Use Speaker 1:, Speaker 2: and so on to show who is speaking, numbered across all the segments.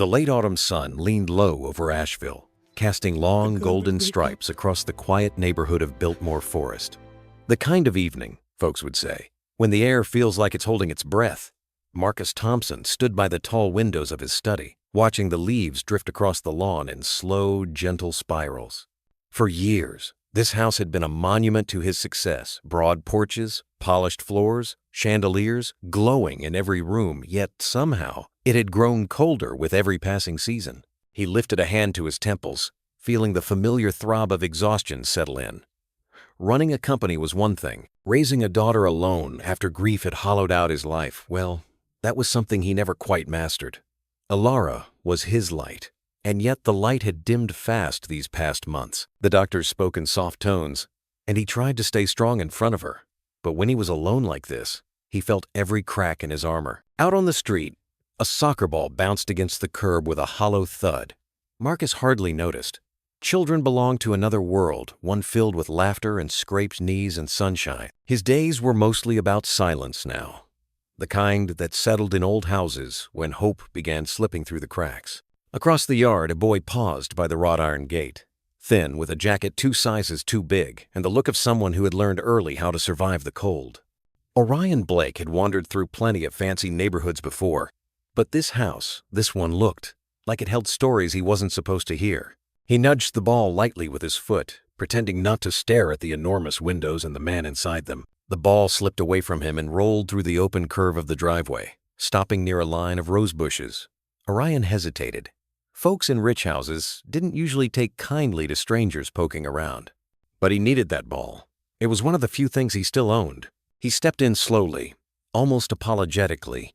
Speaker 1: The late autumn sun leaned low over Asheville, casting long golden stripes across the quiet neighborhood of Biltmore Forest. The kind of evening, folks would say, when the air feels like it's holding its breath. Marcus Thompson stood by the tall windows of his study, watching the leaves drift across the lawn in slow, gentle spirals. For years, this house had been a monument to his success. Broad porches, polished floors, chandeliers, glowing in every room, yet somehow it had grown colder with every passing season. He lifted a hand to his temples, feeling the familiar throb of exhaustion settle in. Running a company was one thing. Raising a daughter alone after grief had hollowed out his life, well, that was something he never quite mastered. Alara was his light, and yet the light had dimmed fast these past months. The doctors spoke in soft tones, and he tried to stay strong in front of her. But when he was alone like this, he felt every crack in his armor. Out on the street, a soccer ball bounced against the curb with a hollow thud. Marcus hardly noticed. Children belonged to another world, one filled with laughter and scraped knees and sunshine. His days were mostly about silence now, the kind that settled in old houses when hope began slipping through the cracks. Across the yard, a boy paused by the wrought iron gate, thin, with a jacket 2 sizes too big, and the look of someone who had learned early how to survive the cold. Orion Blake had wandered through plenty of fancy neighborhoods before, but this house, this one looked like it held stories he wasn't supposed to hear. He nudged the ball lightly with his foot, pretending not to stare at the enormous windows and the man inside them. The ball slipped away from him and rolled through the open curve of the driveway, stopping near a line of rose bushes. Orion hesitated. Folks in rich houses didn't usually take kindly to strangers poking around. But he needed that ball. It was one of the few things he still owned. He stepped in slowly, almost apologetically.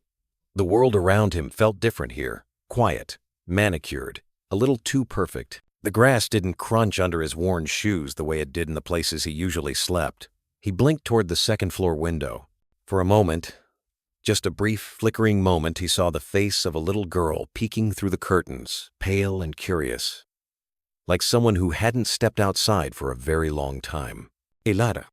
Speaker 1: The world around him felt different here, quiet, manicured, a little too perfect. The grass didn't crunch under his worn shoes the way it did in the places he usually slept. He blinked toward the second-floor window. For a moment, just a brief, flickering moment, he saw the face of a little girl peeking through the curtains, pale and curious, like someone who hadn't stepped outside for a very long time. Elada.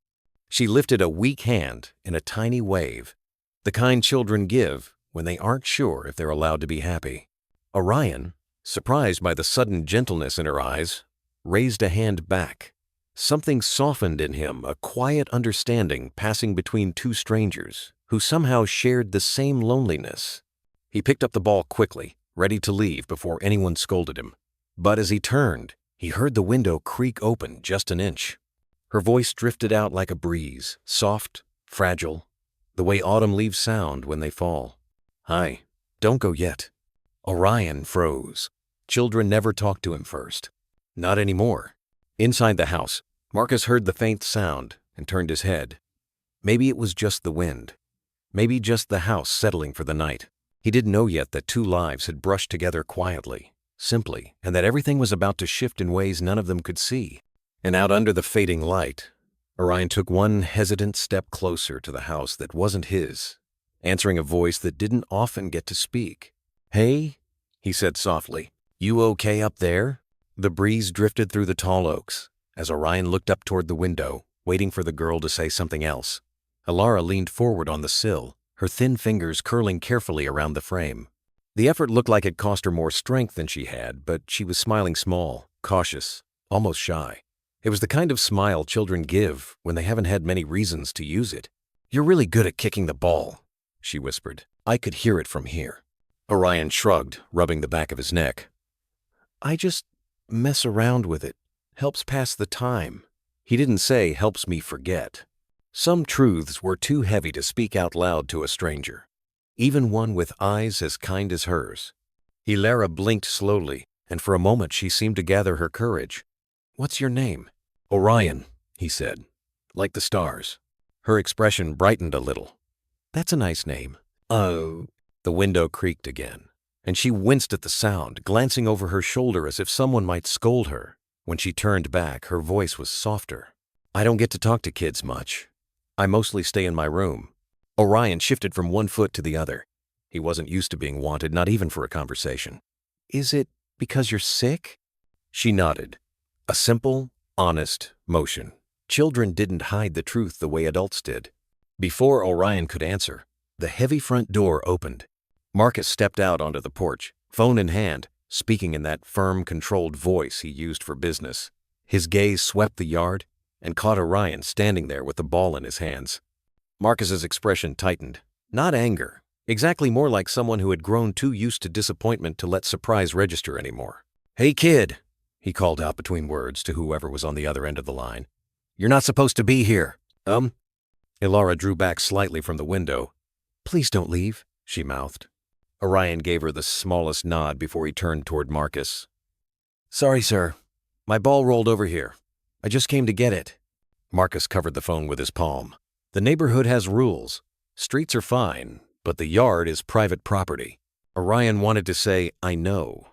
Speaker 1: She lifted a weak hand in a tiny wave, the kind children give when they aren't sure if they're allowed to be happy. Orion, surprised by the sudden gentleness in her eyes, raised a hand back. Something softened in him, a quiet understanding passing between two strangers who somehow shared the same loneliness. He picked up the ball quickly, ready to leave before anyone scolded him. But as he turned, he heard the window creak open just an inch. Her voice drifted out like a breeze, soft, fragile, the way autumn leaves sound when they fall. "Hi, don't go yet." Orion froze. Children never talked to him first. Not anymore. Inside the house, Marcus heard the faint sound and turned his head. Maybe it was just the wind. Maybe just the house settling for the night. He didn't know yet that 2 lives had brushed together quietly, simply, and that everything was about to shift in ways none of them could see. And out under the fading light, Orion took one hesitant step closer to the house that wasn't his, answering a voice that didn't often get to speak. "Hey," he said softly. "You okay up there?" The breeze drifted through the tall oaks as Orion looked up toward the window, waiting for the girl to say something else. Alara leaned forward on the sill, her thin fingers curling carefully around the frame. The effort looked like it cost her more strength than she had, but she was smiling small, cautious, almost shy. It was the kind of smile children give when they haven't had many reasons to use it. "You're really good at kicking the ball," she whispered. "I could hear it from here." Orion shrugged, rubbing the back of his neck. "I just mess around with it. Helps pass the time." He didn't say helps me forget. Some truths were too heavy to speak out loud to a stranger, even one with eyes as kind as hers. Hilara blinked slowly, and for a moment she seemed to gather her courage. "What's your name?" "Orion," he said, "like the stars." Her expression brightened a little. "That's a nice name." "Oh." The window creaked again, and she winced at the sound, glancing over her shoulder as if someone might scold her. When she turned back, her voice was softer. "I don't get to talk to kids much. I mostly stay in my room." Orion shifted from one foot to the other. He wasn't used to being wanted, not even for a conversation. "Is it because you're sick?" She nodded. A simple, honest motion. Children didn't hide the truth the way adults did. Before Orion could answer, the heavy front door opened. Marcus stepped out onto the porch, phone in hand, speaking in that firm, controlled voice he used for business. His gaze swept the yard and caught Orion standing there with the ball in his hands. Marcus's expression tightened. Not anger, exactly, more like someone who had grown too used to disappointment to let surprise register anymore. "Hey kid," he called out between words to whoever was on the other end of the line. "You're not supposed to be here." Ilara drew back slightly from the window. "Please don't leave," she mouthed. Orion gave her the smallest nod before he turned toward Marcus. "Sorry, sir. My ball rolled over here. I just came to get it." Marcus covered the phone with his palm. "The neighborhood has rules. Streets are fine, but the yard is private property." Orion wanted to say, "I know,"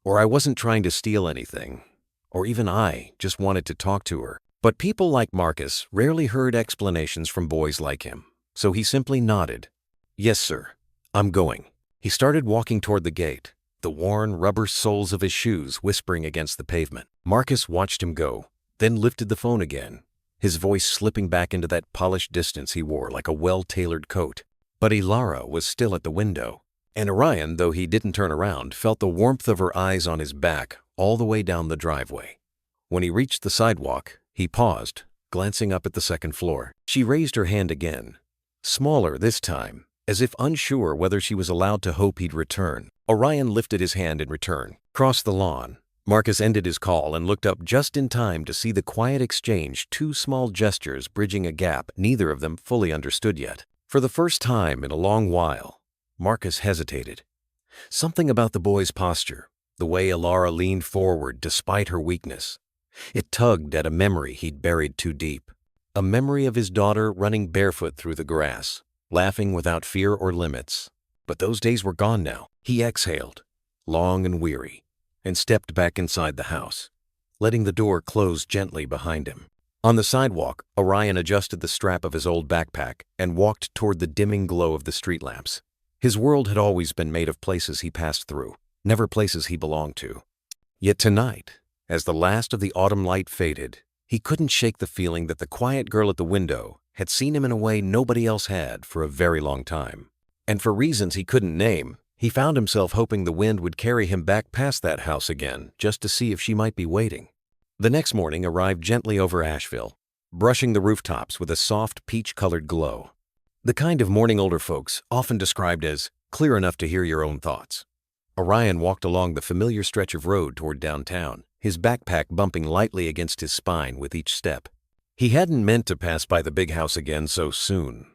Speaker 1: or "I wasn't trying to steal anything," or even "I just wanted to talk to her." But people like Marcus rarely heard explanations from boys like him, so he simply nodded. "Yes, sir. I'm going." He started walking toward the gate, the worn rubber soles of his shoes whispering against the pavement. Marcus watched him go, then lifted the phone again, his voice slipping back into that polished distance he wore like a well-tailored coat. But Ilara was still at the window, and Orion, though he didn't turn around, felt the warmth of her eyes on his back all the way down the driveway. When he reached the sidewalk, he paused, glancing up at the second floor. She raised her hand again, smaller this time, as if unsure whether she was allowed to hope he'd return. Orion lifted his hand in return. Across the lawn, Marcus ended his call and looked up just in time to see the quiet exchange, two small gestures bridging a gap neither of them fully understood yet. For the first time in a long while, Marcus hesitated. Something about the boy's posture, the way Ilara leaned forward despite her weakness. It tugged at a memory he'd buried too deep. A memory of his daughter running barefoot through the grass, laughing without fear or limits. But those days were gone now. He exhaled, long and weary, and stepped back inside the house, letting the door close gently behind him. On the sidewalk, Orion adjusted the strap of his old backpack and walked toward the dimming glow of the street lamps. His world had always been made of places he passed through, never places he belonged to. Yet tonight, as the last of the autumn light faded, he couldn't shake the feeling that the quiet girl at the window had seen him in a way nobody else had for a very long time. And for reasons he couldn't name, he found himself hoping the wind would carry him back past that house again just to see if she might be waiting. The next morning arrived gently over Asheville, brushing the rooftops with a soft peach-colored glow. The kind of morning older folks often described as clear enough to hear your own thoughts. Orion walked along the familiar stretch of road toward downtown, his backpack bumping lightly against his spine with each step. He hadn't meant to pass by the big house again so soon,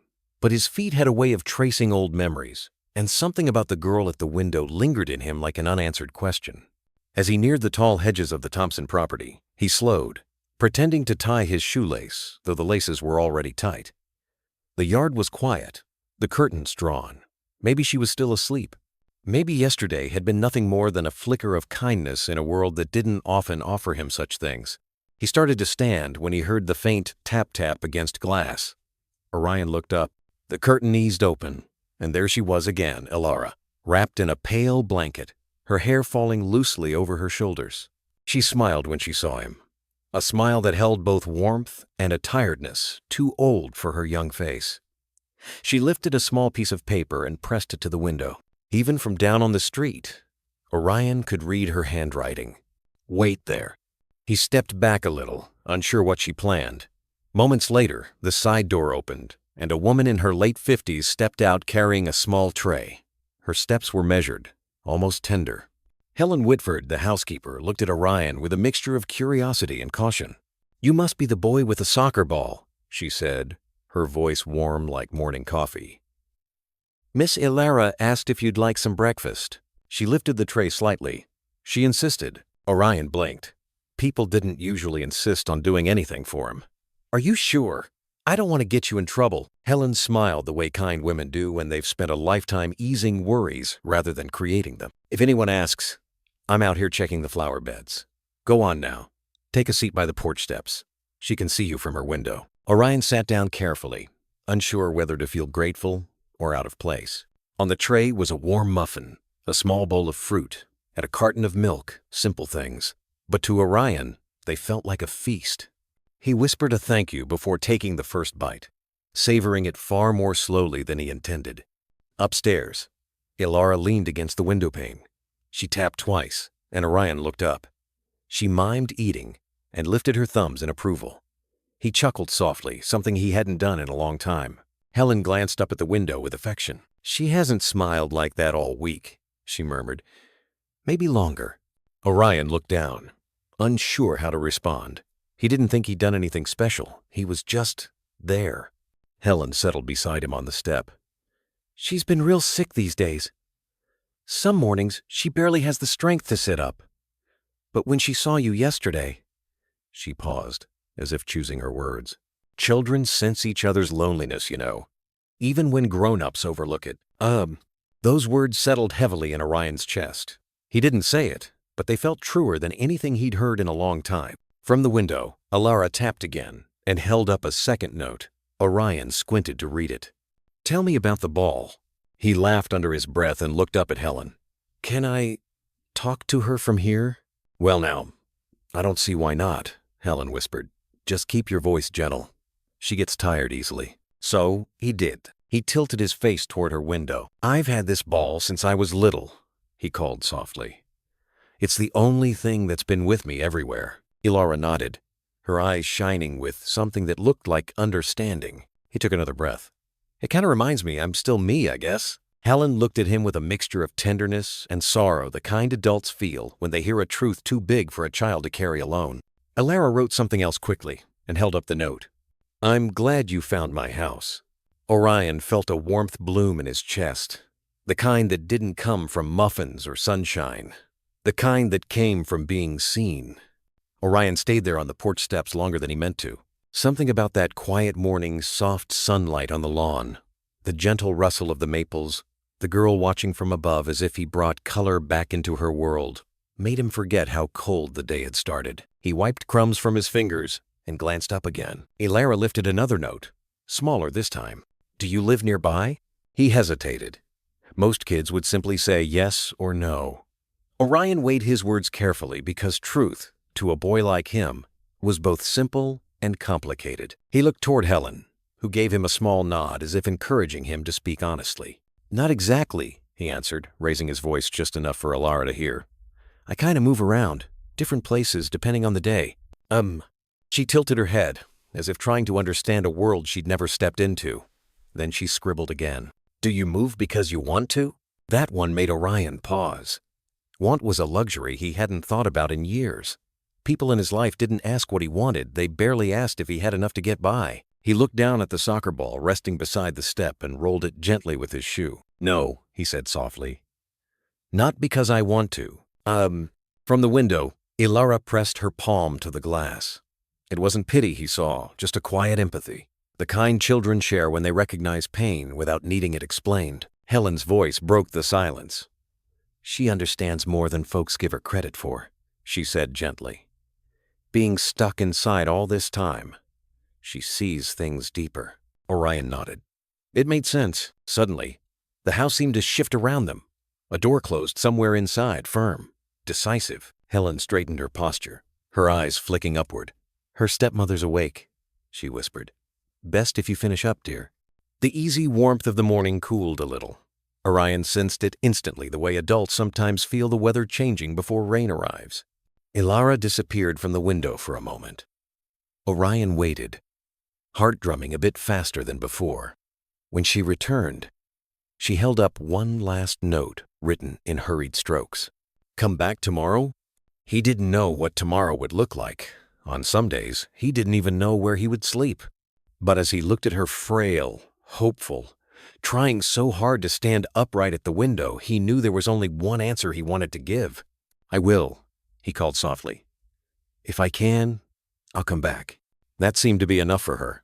Speaker 1: but his feet had a way of tracing old memories, and something about the girl at the window lingered in him like an unanswered question. As he neared the tall hedges of the Thompson property, he slowed, pretending to tie his shoelace, though the laces were already tight. The yard was quiet, the curtains drawn. Maybe she was still asleep. Maybe yesterday had been nothing more than a flicker of kindness in a world that didn't often offer him such things. He started to stand when he heard the faint tap-tap against glass. Orion looked up. The curtain eased open, and there she was again, Ilara, wrapped in a pale blanket, her hair falling loosely over her shoulders. She smiled when she saw him, a smile that held both warmth and a tiredness too old for her young face. She lifted a small piece of paper and pressed it to the window. Even from down on the street, Orion could read her handwriting. Wait there. He stepped back a little, unsure what she planned. Moments later, the side door opened, and a woman in her late 50s stepped out carrying a small tray. Her steps were measured, almost tender. Helen Whitford, the housekeeper, looked at Orion with a mixture of curiosity and caution. "You must be the boy with the soccer ball," she said, her voice warm like morning coffee. "Miss Ilara asked if you'd like some breakfast." She lifted the tray slightly. She insisted. Orion blinked. People didn't usually insist on doing anything for him. "Are you sure? I don't want to get you in trouble." Helen smiled the way kind women do when they've spent a lifetime easing worries rather than creating them. "If anyone asks, I'm out here checking the flower beds. Go on now. Take a seat by the porch steps. She can see you from her window." Orion sat down carefully, unsure whether to feel grateful or out of place. On the tray was a warm muffin, a small bowl of fruit, and a carton of milk, simple things. But to Orion, they felt like a feast. He whispered a thank you before taking the first bite, savoring it far more slowly than he intended. Upstairs, Ilara leaned against the windowpane, She tapped twice, and Orion looked up. She mimed eating and lifted her thumbs in approval. He chuckled softly, something he hadn't done in a long time. Helen glanced up at the window with affection. "She hasn't smiled like that all week," she murmured. "Maybe longer." Orion looked down, unsure how to respond. He didn't think he'd done anything special. He was just there. Helen settled beside him on the step. "She's been real sick these days. Some mornings she barely has the strength to sit up. But when she saw you yesterday—" She paused, as if choosing her words. Children sense each other's loneliness, you know, even when grown-ups overlook it. Those words settled heavily in Orion's chest. He didn't say it, but they felt truer than anything he'd heard in a long time. From the window, Alara tapped again and held up a second note. Orion squinted to read it. "Tell me about the ball." He laughed under his breath and looked up at Helen. "Can I talk to her from here?" "Well now, I don't see why not," Helen whispered. "Just keep your voice gentle. She gets tired easily." So he did. He tilted his face toward her window. "I've had this ball since I was little," he called softly. "It's the only thing that's been with me everywhere." Alara nodded, her eyes shining with something that looked like understanding. He took another breath. "It kind of reminds me I'm still me, I guess." Helen looked at him with a mixture of tenderness and sorrow, the kind adults feel when they hear a truth too big for a child to carry alone. Alara wrote something else quickly and held up the note. "I'm glad you found my house." Orion felt a warmth bloom in his chest, the kind that didn't come from muffins or sunshine, the kind that came from being seen. Orion stayed there on the porch steps longer than he meant to. Something about that quiet morning's soft sunlight on the lawn, the gentle rustle of the maples, the girl watching from above as if he brought color back into her world, made him forget how cold the day had started. He wiped crumbs from his fingers and glanced up again. Alara lifted another note, smaller this time. "Do you live nearby?" He hesitated. Most kids would simply say yes or no. Orion weighed his words carefully because truth, to a boy like him, was both simple and complicated. He looked toward Helen, who gave him a small nod as if encouraging him to speak honestly. "Not exactly," he answered, raising his voice just enough for Alara to hear. "I kind of move around, different places depending on the day." She tilted her head, as if trying to understand a world she'd never stepped into. Then she scribbled again. "Do you move because you want to?" That one made Orion pause. Want was a luxury he hadn't thought about in years. People in his life didn't ask what he wanted, they barely asked if he had enough to get by. He looked down at the soccer ball resting beside the step and rolled it gently with his shoe. "No," he said softly. "Not because I want to." From the window, Alara pressed her palm to the glass. It wasn't pity he saw, just a quiet empathy. The kind children share when they recognize pain without needing it explained. Helen's voice broke the silence. "She understands more than folks give her credit for," she said gently. "Being stuck inside all this time, she sees things deeper." Orion nodded. It made sense. Suddenly, the house seemed to shift around them. A door closed somewhere inside, firm, decisive. Helen straightened her posture, her eyes flicking upward. "Her stepmother's awake," she whispered. "Best if you finish up, dear." The easy warmth of the morning cooled a little. Orion sensed it instantly, the way adults sometimes feel the weather changing before rain arrives. Alara disappeared from the window for a moment. Orion waited, heart drumming a bit faster than before. When she returned, she held up one last note written in hurried strokes. "Come back tomorrow?" He didn't know what tomorrow would look like. On some days, he didn't even know where he would sleep. But as he looked at her frail, hopeful, trying so hard to stand upright at the window, he knew there was only one answer he wanted to give. "I will," he called softly. "If I can, I'll come back." That seemed to be enough for her.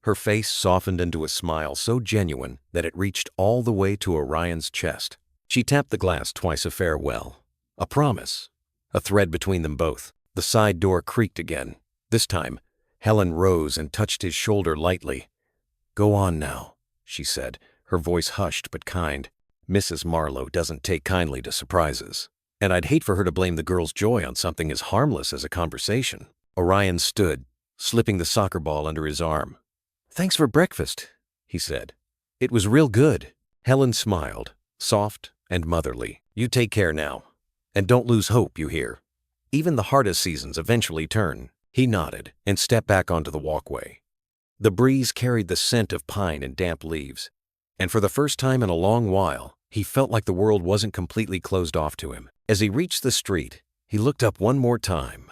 Speaker 1: Her face softened into a smile so genuine that it reached all the way to Orion's chest. She tapped the glass twice, a farewell, a promise, a thread between them both. The side door creaked again. This time, Helen rose and touched his shoulder lightly. "Go on now," she said, her voice hushed but kind. "Mrs. Marlowe doesn't take kindly to surprises. And I'd hate for her to blame the girl's joy on something as harmless as a conversation." Orion stood, slipping the soccer ball under his arm. "Thanks for breakfast," he said. "It was real good." Helen smiled, soft and motherly. "You take care now. And don't lose hope, you hear. Even the hardest seasons eventually turn. He nodded and stepped back onto the walkway. The breeze carried the scent of pine and damp leaves, and for the first time in a long while, he felt like the world wasn't completely closed off to him. As he reached the street, he looked up one more time.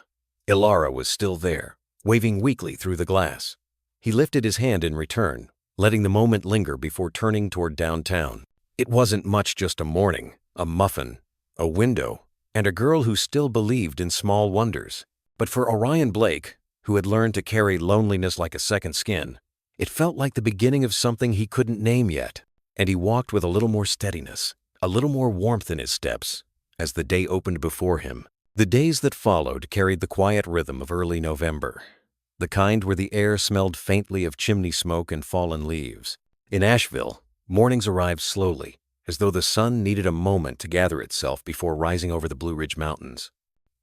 Speaker 1: Ilara was still there, waving weakly through the glass. He lifted his hand in return, letting the moment linger before turning toward downtown. It wasn't much, just a morning, a muffin, a window, and a girl who still believed in small wonders. But for Orion Blake, who had learned to carry loneliness like a second skin, it felt like the beginning of something he couldn't name yet, and he walked with a little more steadiness, a little more warmth in his steps, as the day opened before him. The days that followed carried the quiet rhythm of early November, the kind where the air smelled faintly of chimney smoke and fallen leaves. In Asheville, mornings arrived slowly, as though the sun needed a moment to gather itself before rising over the Blue Ridge Mountains.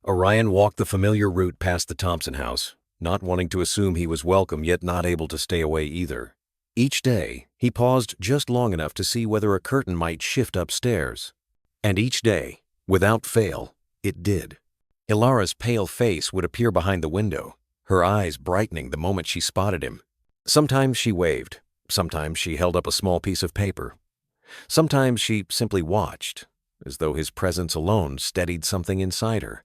Speaker 1: Orion walked the familiar route past the Thompson house, not wanting to assume he was welcome, yet not able to stay away either. Each day, he paused just long enough to see whether a curtain might shift upstairs. And each day, without fail, it did. Ilara's pale face would appear behind the window, her eyes brightening the moment she spotted him. Sometimes she waved, sometimes she held up a small piece of paper. Sometimes she simply watched, as though his presence alone steadied something inside her.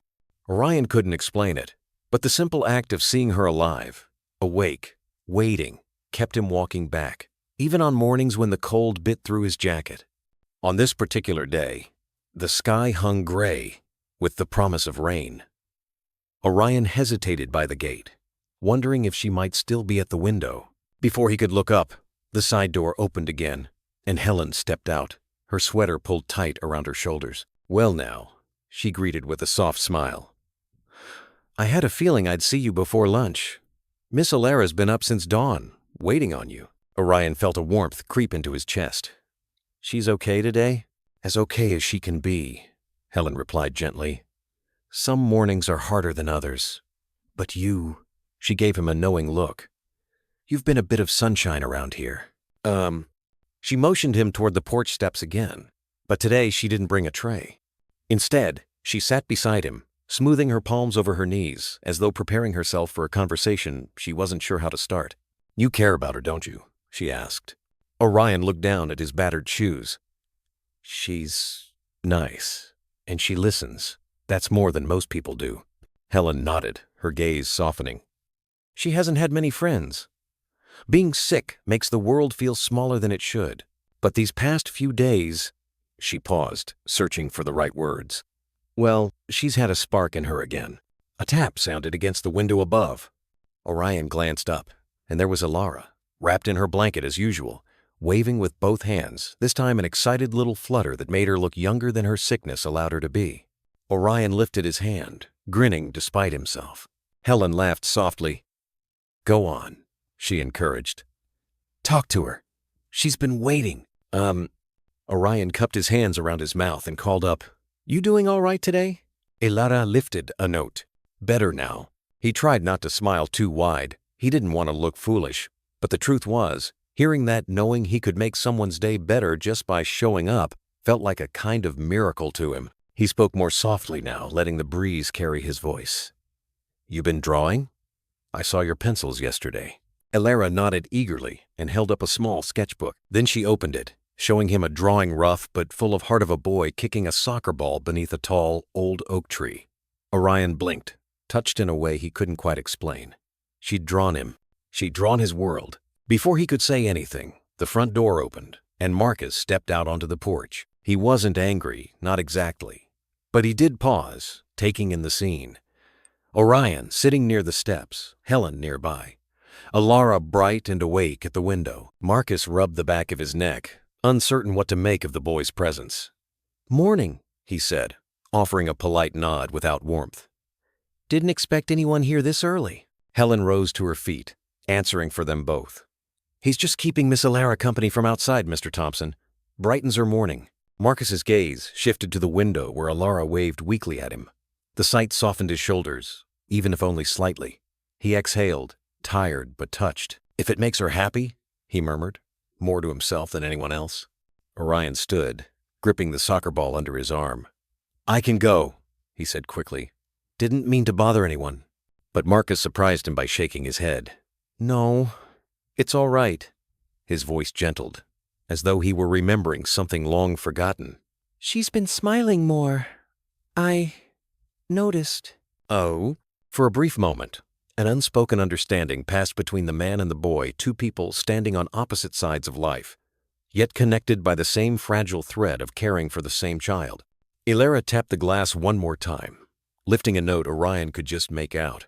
Speaker 1: Orion couldn't explain it, but the simple act of seeing her alive, awake, waiting, kept him walking back, even on mornings when the cold bit through his jacket. On this particular day, the sky hung gray, with the promise of rain. Orion hesitated by the gate, wondering if she might still be at the window. Before he could look up, the side door opened again, and Helen stepped out, her sweater pulled tight around her shoulders. "Well now," she greeted with a soft smile. "I had a feeling I'd see you before lunch. Miss Ilara's been up since dawn, waiting on you." Orion felt a warmth creep into his chest. "She's okay today?" "As okay as she can be," Helen replied gently. "Some mornings are harder than others. But you," she gave him a knowing look, "you've been a bit of sunshine around here." She motioned him toward the porch steps again, but today she didn't bring a tray. Instead, she sat beside him, smoothing her palms over her knees, as though preparing herself for a conversation she wasn't sure how to start. "You care about her, don't you?" she asked. Orion looked down at his battered shoes. "She's nice, and she listens. That's more than most people do." Helen nodded, her gaze softening. "She hasn't had many friends. Being sick makes the world feel smaller than it should. But these past few days—" She paused, searching for the right words. "Well, she's had a spark in her again." A tap sounded against the window above. Orion glanced up, and there was Ilara, wrapped in her blanket as usual, waving with both hands, this time an excited little flutter that made her look younger than her sickness allowed her to be. Orion lifted his hand, grinning despite himself. Helen laughed softly. "Go on," she encouraged. "Talk to her. She's been waiting." Orion cupped his hands around his mouth and called up, "You doing all right today?" Ilara lifted a note. Better now. He tried not to smile too wide. He didn't want to look foolish. But the truth was, hearing that, knowing he could make someone's day better just by showing up, felt like a kind of miracle to him. He spoke more softly now, letting the breeze carry his voice. "You been drawing? I saw your pencils yesterday." Ilara nodded eagerly and held up a small sketchbook. Then she opened it, showing him a drawing rough but full of heart of a boy kicking a soccer ball beneath a tall, old oak tree. Orion blinked, touched in a way he couldn't quite explain. She'd drawn him. She'd drawn his world. Before he could say anything, the front door opened, and Marcus stepped out onto the porch. He wasn't angry, not exactly. But he did pause, taking in the scene. Orion sitting near the steps, Helen nearby. Ilara bright and awake at the window. Marcus rubbed the back of his neck, uncertain what to make of the boy's presence. "Morning," he said, offering a polite nod without warmth. "Didn't expect anyone here this early." Helen rose to her feet, answering for them both. "He's just keeping Miss Ilara company from outside, Mr. Thompson. Brightens her morning." Marcus's gaze shifted to the window where Ilara waved weakly at him. The sight softened his shoulders, even if only slightly. He exhaled, tired but touched. "If it makes her happy," he murmured, more to himself than anyone else. Orion stood, gripping the soccer ball under his arm. "I can go," he said quickly. "Didn't mean to bother anyone." But Marcus surprised him by shaking his head. "No, it's all right." His voice gentled, as though he were remembering something long forgotten. "She's been smiling more. I noticed." "Oh?" For a brief moment, an unspoken understanding passed between the man and the boy, two people standing on opposite sides of life, yet connected by the same fragile thread of caring for the same child. Elara tapped the glass one more time, lifting a note Orion could just make out.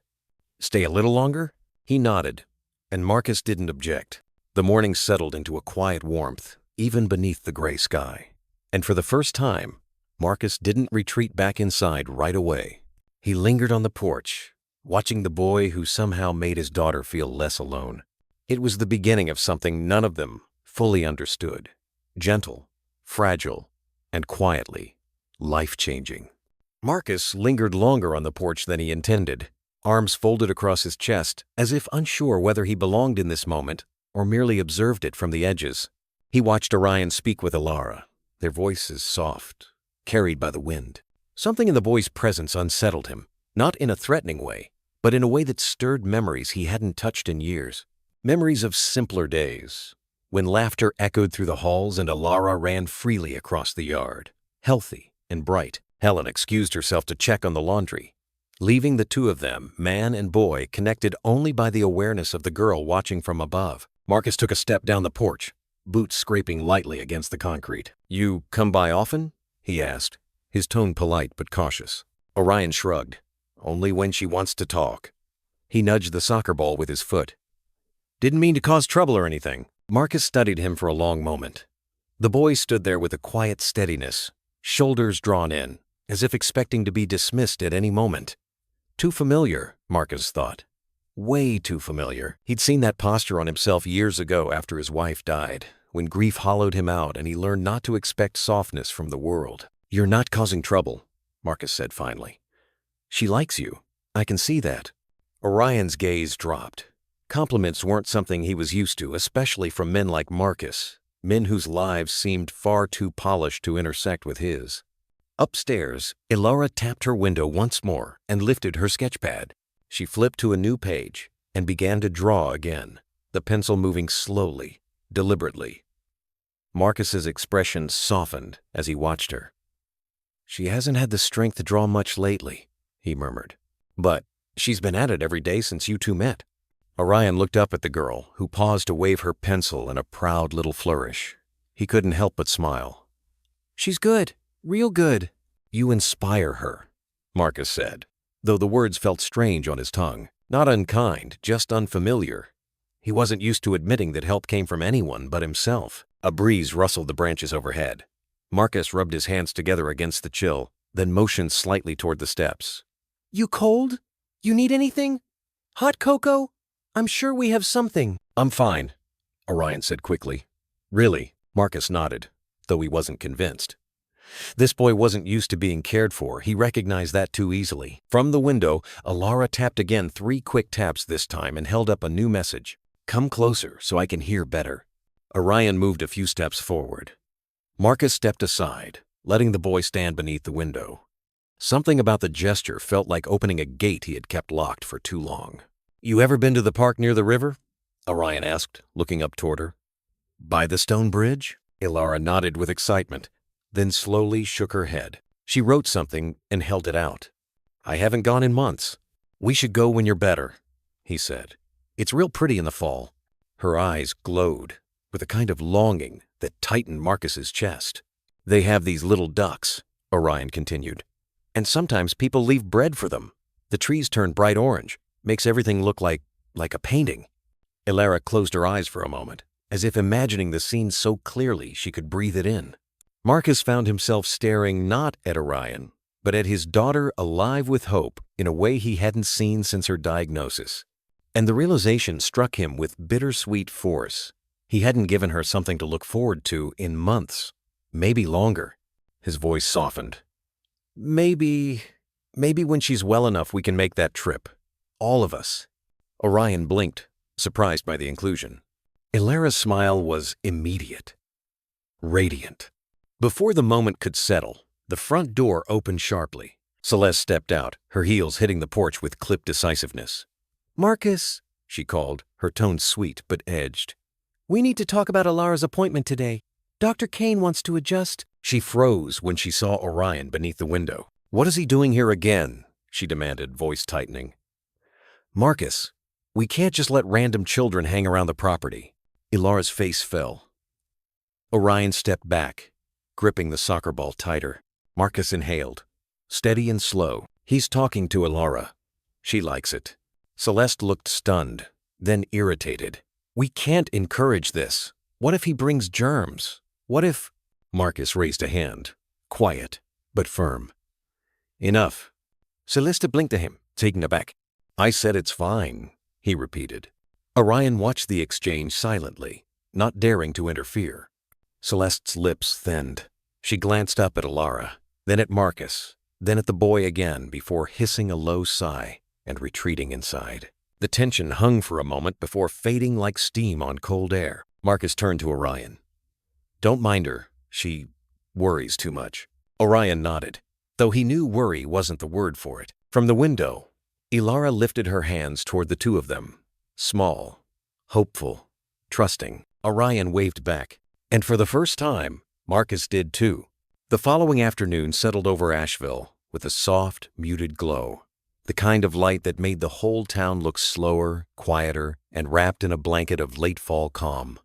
Speaker 1: "Stay a little longer?" He nodded, and Marcus didn't object. The morning settled into a quiet warmth, even beneath the gray sky. And for the first time, Marcus didn't retreat back inside right away. He lingered on the porch, watching the boy who somehow made his daughter feel less alone. It was the beginning of something none of them fully understood. Gentle, fragile, and quietly life-changing. Marcus lingered longer on the porch than he intended, arms folded across his chest, as if unsure whether he belonged in this moment or merely observed it from the edges. He watched Orion speak with Elara, their voices soft, carried by the wind. Something in the boy's presence unsettled him, not in a threatening way, but in a way that stirred memories he hadn't touched in years. Memories of simpler days, when laughter echoed through the halls and Elara ran freely across the yard. Healthy and bright, Helen excused herself to check on the laundry, leaving the two of them, man and boy, connected only by the awareness of the girl watching from above. Marcus took a step down the porch, boots scraping lightly against the concrete. "You come by often?" he asked, his tone polite but cautious. Orion shrugged. "Only when she wants to talk." He nudged the soccer ball with his foot. "Didn't mean to cause trouble or anything." Marcus studied him for a long moment. The boy stood there with a quiet steadiness, shoulders drawn in, as if expecting to be dismissed at any moment. Too familiar, Marcus thought. Way too familiar. He'd seen that posture on himself years ago after his wife died, when grief hollowed him out and he learned not to expect softness from the world. "You're not causing trouble," Marcus said finally. "She likes you. I can see that." Orion's gaze dropped. Compliments weren't something he was used to, especially from men like Marcus, men whose lives seemed far too polished to intersect with his. Upstairs, Elara tapped her window once more and lifted her sketchpad. She flipped to a new page and began to draw again, the pencil moving slowly, deliberately. Marcus's expression softened as he watched her. "She hasn't had the strength to draw much lately," he murmured. "But she's been at it every day since you two met." Orion looked up at the girl, who paused to wave her pencil in a proud little flourish. He couldn't help but smile. "She's good, real good." "You inspire her," Marcus said, though the words felt strange on his tongue. Not unkind, just unfamiliar. He wasn't used to admitting that help came from anyone but himself. A breeze rustled the branches overhead. Marcus rubbed his hands together against the chill, then motioned slightly toward the steps. "You cold? You need anything? Hot cocoa? I'm sure we have something." "I'm fine," Orion said quickly. "Really?" Marcus nodded, though he wasn't convinced. This boy wasn't used to being cared for. He recognized that too easily. From the window, Elara tapped again, 3 quick taps this time, and held up a new message. "Come closer so I can hear better." Orion moved a few steps forward. Marcus stepped aside, letting the boy stand beneath the window. Something about the gesture felt like opening a gate he had kept locked for too long. "You ever been to the park near the river?" Orion asked, looking up toward her. "By the stone bridge?" Elara nodded with excitement, then slowly shook her head. She wrote something and held it out. "I haven't gone in months." "We should go when you're better," he said. "It's real pretty in the fall." Her eyes glowed with a kind of longing that tightened Marcus's chest. "They have these little ducks," Orion continued, "and sometimes people leave bread for them. The trees turn bright orange, makes everything look like a painting." Elara closed her eyes for a moment, as if imagining the scene so clearly she could breathe it in. Marcus found himself staring not at Orion, but at his daughter alive with hope in a way he hadn't seen since her diagnosis. And the realization struck him with bittersweet force. He hadn't given her something to look forward to in months, maybe longer. His voice softened. Maybe when she's well enough we can make that trip. All of us." Orion blinked, surprised by the inclusion. Elara's smile was immediate, radiant. Before the moment could settle, the front door opened sharply. Celeste stepped out, her heels hitting the porch with clipped decisiveness. "Marcus," she called, her tone sweet but edged. "We need to talk about Alara's appointment today. Dr. Kane wants to adjust." She froze when she saw Orion beneath the window. "What is he doing here again?" she demanded, voice tightening. "Marcus, we can't just let random children hang around the property." Alara's face fell. Orion stepped back, gripping the soccer ball tighter. Marcus inhaled, steady and slow. "He's talking to Alara. She likes it." Celeste looked stunned, then irritated. "We can't encourage this. What if he brings germs? What if—" Marcus raised a hand, quiet but firm. "Enough." Celeste blinked at him, taken aback. "I said it's fine," he repeated. Orion watched the exchange silently, not daring to interfere. Celeste's lips thinned. She glanced up at Alara, then at Marcus, then at the boy again before hissing a low sigh and retreating inside. The tension hung for a moment before fading like steam on cold air. Marcus turned to Orion. "Don't mind her. She worries too much." Orion nodded, though he knew worry wasn't the word for it. From the window, Alara lifted her hands toward the two of them, small, hopeful, trusting. Orion waved back, and for the first time, Marcus did too. The following afternoon settled over Asheville with a soft, muted glow, the kind of light that made the whole town look slower, quieter, and wrapped in a blanket of late fall calm.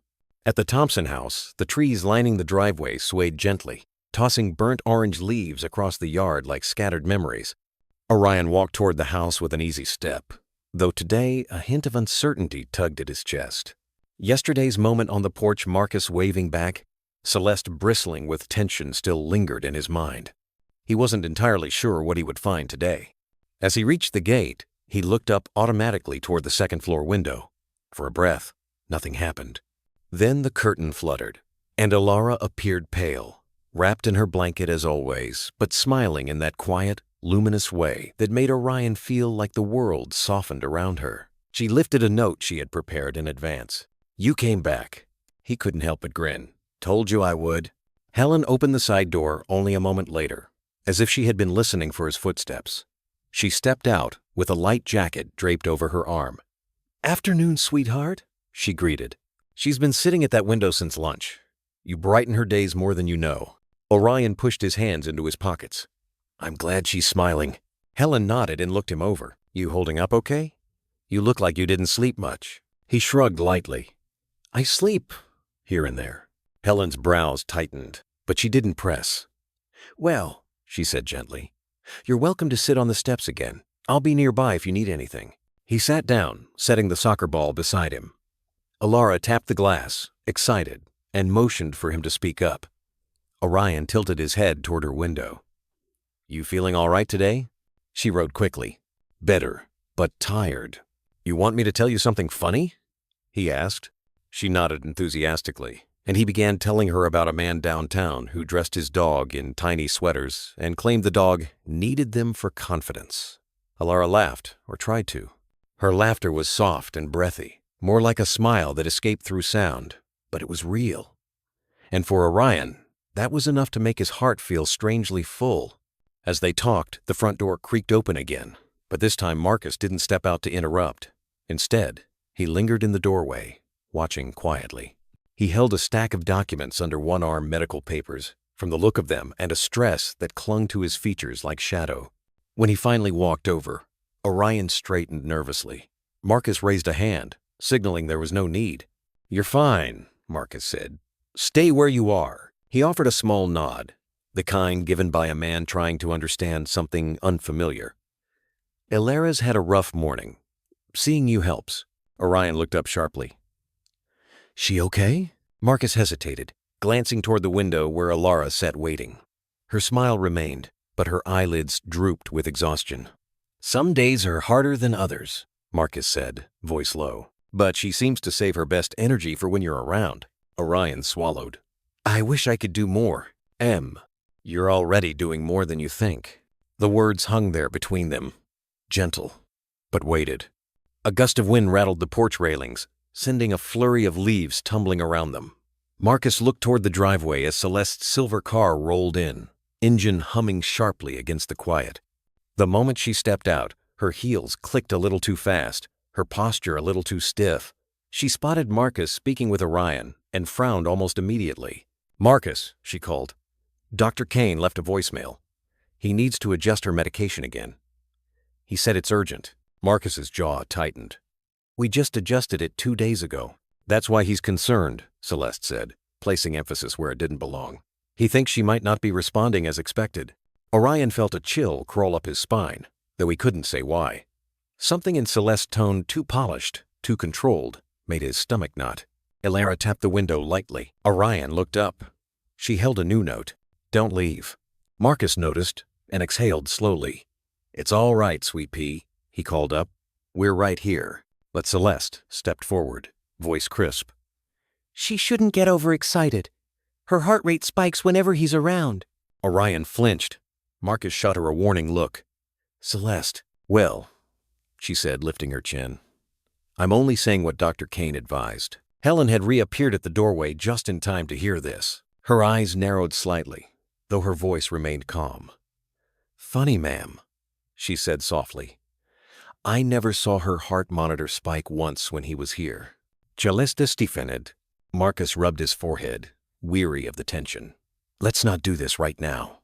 Speaker 1: At the Thompson house, the trees lining the driveway swayed gently, tossing burnt orange leaves across the yard like scattered memories. Orion walked toward the house with an easy step, though today a hint of uncertainty tugged at his chest. Yesterday's moment on the porch, Marcus waving back, Celeste bristling with tension still lingered in his mind. He wasn't entirely sure what he would find today. As he reached the gate, he looked up automatically toward the second-floor window. For a breath, nothing happened. Then the curtain fluttered, and Alara appeared pale, wrapped in her blanket as always, but smiling in that quiet, luminous way that made Orion feel like the world softened around her. She lifted a note she had prepared in advance. "You came back." He couldn't help but grin. "Told you I would." Helen opened the side door only a moment later, as if she had been listening for his footsteps. She stepped out with a light jacket draped over her arm. "Afternoon, sweetheart," she greeted. "She's been sitting at that window since lunch. You brighten her days more than you know." Orion pushed his hands into his pockets. "I'm glad she's smiling." Helen nodded and looked him over. "You holding up okay? You look like you didn't sleep much." He shrugged lightly. "I sleep here and there." Helen's brows tightened, but she didn't press. "Well," she said gently, "you're welcome to sit on the steps again. I'll be nearby if you need anything." He sat down, setting the soccer ball beside him. Alara tapped the glass, excited, and motioned for him to speak up. Orion tilted his head toward her window. "You feeling all right today?" She wrote quickly. "Better, but tired." "You want me to tell you something funny?" he asked. She nodded enthusiastically, and he began telling her about a man downtown who dressed his dog in tiny sweaters and claimed the dog needed them for confidence. Alara laughed, or tried to. Her laughter was soft and breathy, more like a smile that escaped through sound, but it was real. And for Orion, that was enough to make his heart feel strangely full. As they talked, the front door creaked open again, but this time Marcus didn't step out to interrupt. Instead, he lingered in the doorway, watching quietly. He held a stack of documents under one arm, medical papers, from the look of them, and a stress that clung to his features like shadow. When he finally walked over, Orion straightened nervously. Marcus raised a hand, signaling there was no need. "You're fine," Marcus said. "Stay where you are." He offered a small nod, the kind given by a man trying to understand something unfamiliar. "Alara's had a rough morning. Seeing you helps." Orion looked up sharply. "She okay?" Marcus hesitated, glancing toward the window where Alara sat waiting. Her smile remained, but her eyelids drooped with exhaustion. "Some days are harder than others," Marcus said, voice low. "But she seems to save her best energy for when you're around." Orion swallowed. "I wish I could do more." You're already doing more than you think." The words hung there between them, gentle, but weighted. A gust of wind rattled the porch railings, sending a flurry of leaves tumbling around them. Marcus looked toward the driveway as Celeste's silver car rolled in, engine humming sharply against the quiet. The moment she stepped out, her heels clicked a little too fast, her posture a little too stiff. She spotted Marcus speaking with Orion and frowned almost immediately. "Marcus," she called. "Dr. Kane left a voicemail. He needs to adjust her medication again. He said it's urgent." Marcus's jaw tightened. "We just adjusted it 2 days ago." "That's why he's concerned," Celeste said, placing emphasis where it didn't belong. "He thinks she might not be responding as expected." Orion felt a chill crawl up his spine, though he couldn't say why. Something in Celeste's tone, too polished, too controlled, made his stomach knot. Elara tapped the window lightly. Orion looked up. She held a new note. "Don't leave." Marcus noticed and exhaled slowly. "It's all right, sweet pea," he called up. "We're right here." But Celeste stepped forward, voice crisp.
Speaker 2: "She shouldn't get overexcited. Her heart rate spikes whenever he's around."
Speaker 1: Orion flinched. Marcus shot her a warning look. "Celeste." "Well," she said, lifting her chin, "I'm only saying what Dr. Kane advised." Helen had reappeared at the doorway just in time to hear this. Her eyes narrowed slightly, though her voice remained calm. "Funny, ma'am," she said softly. "I never saw her heart monitor spike once when he was here." Celeste stiffened. Marcus rubbed his forehead, weary of the tension. "Let's not do this right now."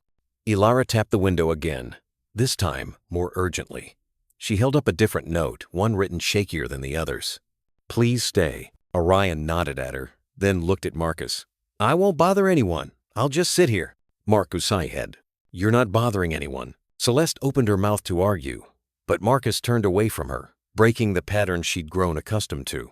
Speaker 1: Elara tapped the window again, this time more urgently. She held up a different note, one written shakier than the others. "Please stay." Orion nodded at her, then looked at Marcus. "I won't bother anyone. I'll just sit here." Marcus sighed. "You're not bothering anyone." Celeste opened her mouth to argue, but Marcus turned away from her, breaking the pattern she'd grown accustomed to.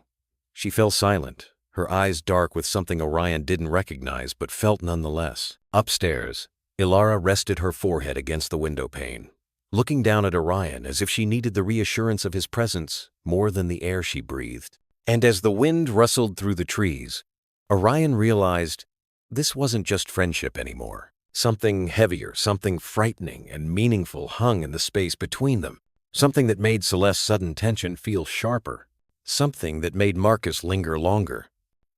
Speaker 1: She fell silent, her eyes dark with something Orion didn't recognize but felt nonetheless. Upstairs, Elara rested her forehead against the window pane, looking down at Orion as if she needed the reassurance of his presence more than the air she breathed. And as the wind rustled through the trees, Orion realized this wasn't just friendship anymore. Something heavier, something frightening and meaningful hung in the space between them. Something that made Celeste's sudden tension feel sharper. Something that made Marcus linger longer.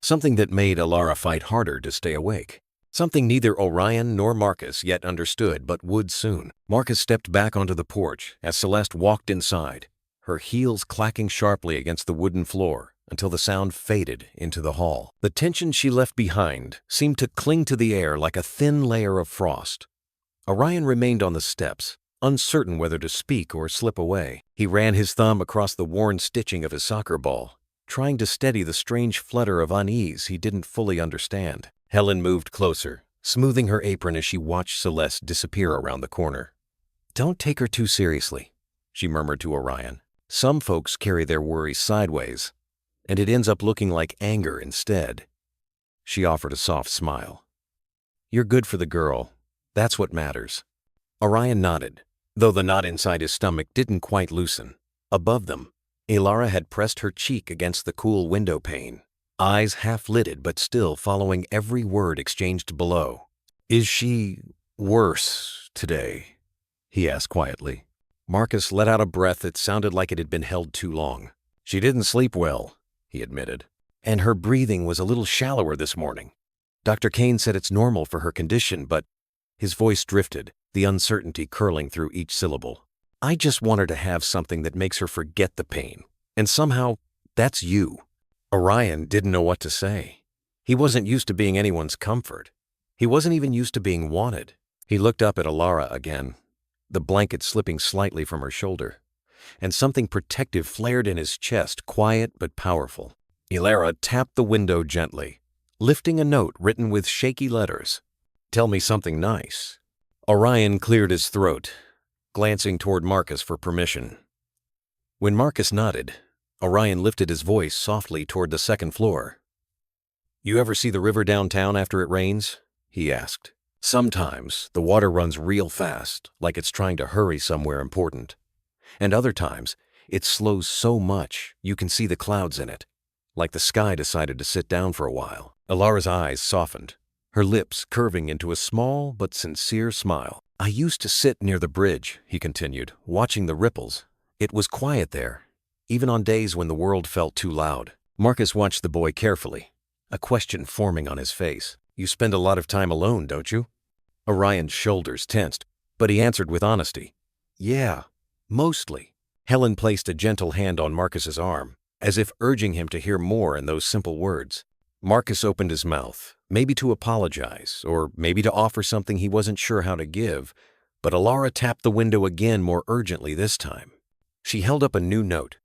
Speaker 1: Something that made Elara fight harder to stay awake. Something neither Orion nor Marcus yet understood but would soon. Marcus stepped back onto the porch as Celeste walked inside, her heels clacking sharply against the wooden floor until the sound faded into the hall. The tension she left behind seemed to cling to the air like a thin layer of frost. Orion remained on the steps, uncertain whether to speak or slip away. He ran his thumb across the worn stitching of his soccer ball, trying to steady the strange flutter of unease he didn't fully understand. Helen moved closer, smoothing her apron as she watched Celeste disappear around the corner. "Don't take her too seriously," she murmured to Orion. "Some folks carry their worries sideways, and it ends up looking like anger instead." She offered a soft smile. "You're good for the girl. That's what matters." Orion nodded, though the knot inside his stomach didn't quite loosen. Above them, Elara had pressed her cheek against the cool window pane, eyes half-lidded but still following every word exchanged below. "Is she worse today?" he asked quietly. Marcus let out a breath that sounded like it had been held too long. "She didn't sleep well," he admitted, "and her breathing was a little shallower this morning. Dr. Kane said it's normal for her condition, but—" His voice drifted, the uncertainty curling through each syllable. "I just want her to have something that makes her forget the pain, and somehow, that's you." Orion didn't know what to say. He wasn't used to being anyone's comfort. He wasn't even used to being wanted. He looked up at Elara again, the blanket slipping slightly from her shoulder, and something protective flared in his chest, quiet but powerful. Elara tapped the window gently, lifting a note written with shaky letters. "Tell me something nice." Orion cleared his throat, glancing toward Marcus for permission. When Marcus nodded, Orion lifted his voice softly toward the second floor. "You ever see the river downtown after it rains?" he asked. "Sometimes the water runs real fast, like it's trying to hurry somewhere important. And other times, it slows so much you can see the clouds in it, like the sky decided to sit down for a while." Elara's eyes softened, her lips curving into a small but sincere smile. "I used to sit near the bridge," he continued, "watching the ripples. It was quiet there, even on days when the world felt too loud." Marcus watched the boy carefully, a question forming on his face. "You spend a lot of time alone, don't you?" Orion's shoulders tensed, but he answered with honesty. Yeah, mostly. Helen placed a gentle hand on Marcus's arm, as if urging him to hear more in those simple words. Marcus opened his mouth, maybe to apologize, or maybe to offer something he wasn't sure how to give, but Alara tapped the window again more urgently this time. She held up a new note.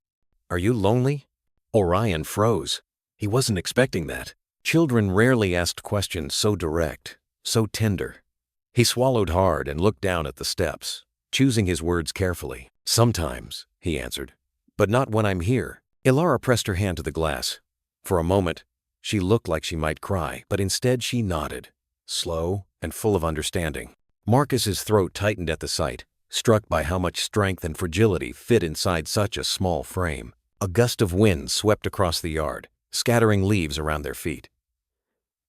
Speaker 1: "Are you lonely?" Orion froze. He wasn't expecting that. Children rarely asked questions so direct, so tender. He swallowed hard and looked down at the steps, choosing his words carefully. "Sometimes," he answered, "but not when I'm here." Ilara pressed her hand to the glass. For a moment, she looked like she might cry, but instead she nodded, slow and full of understanding. Marcus's throat tightened at the sight, struck by how much strength and fragility fit inside such a small frame. A gust of wind swept across the yard, scattering leaves around their feet.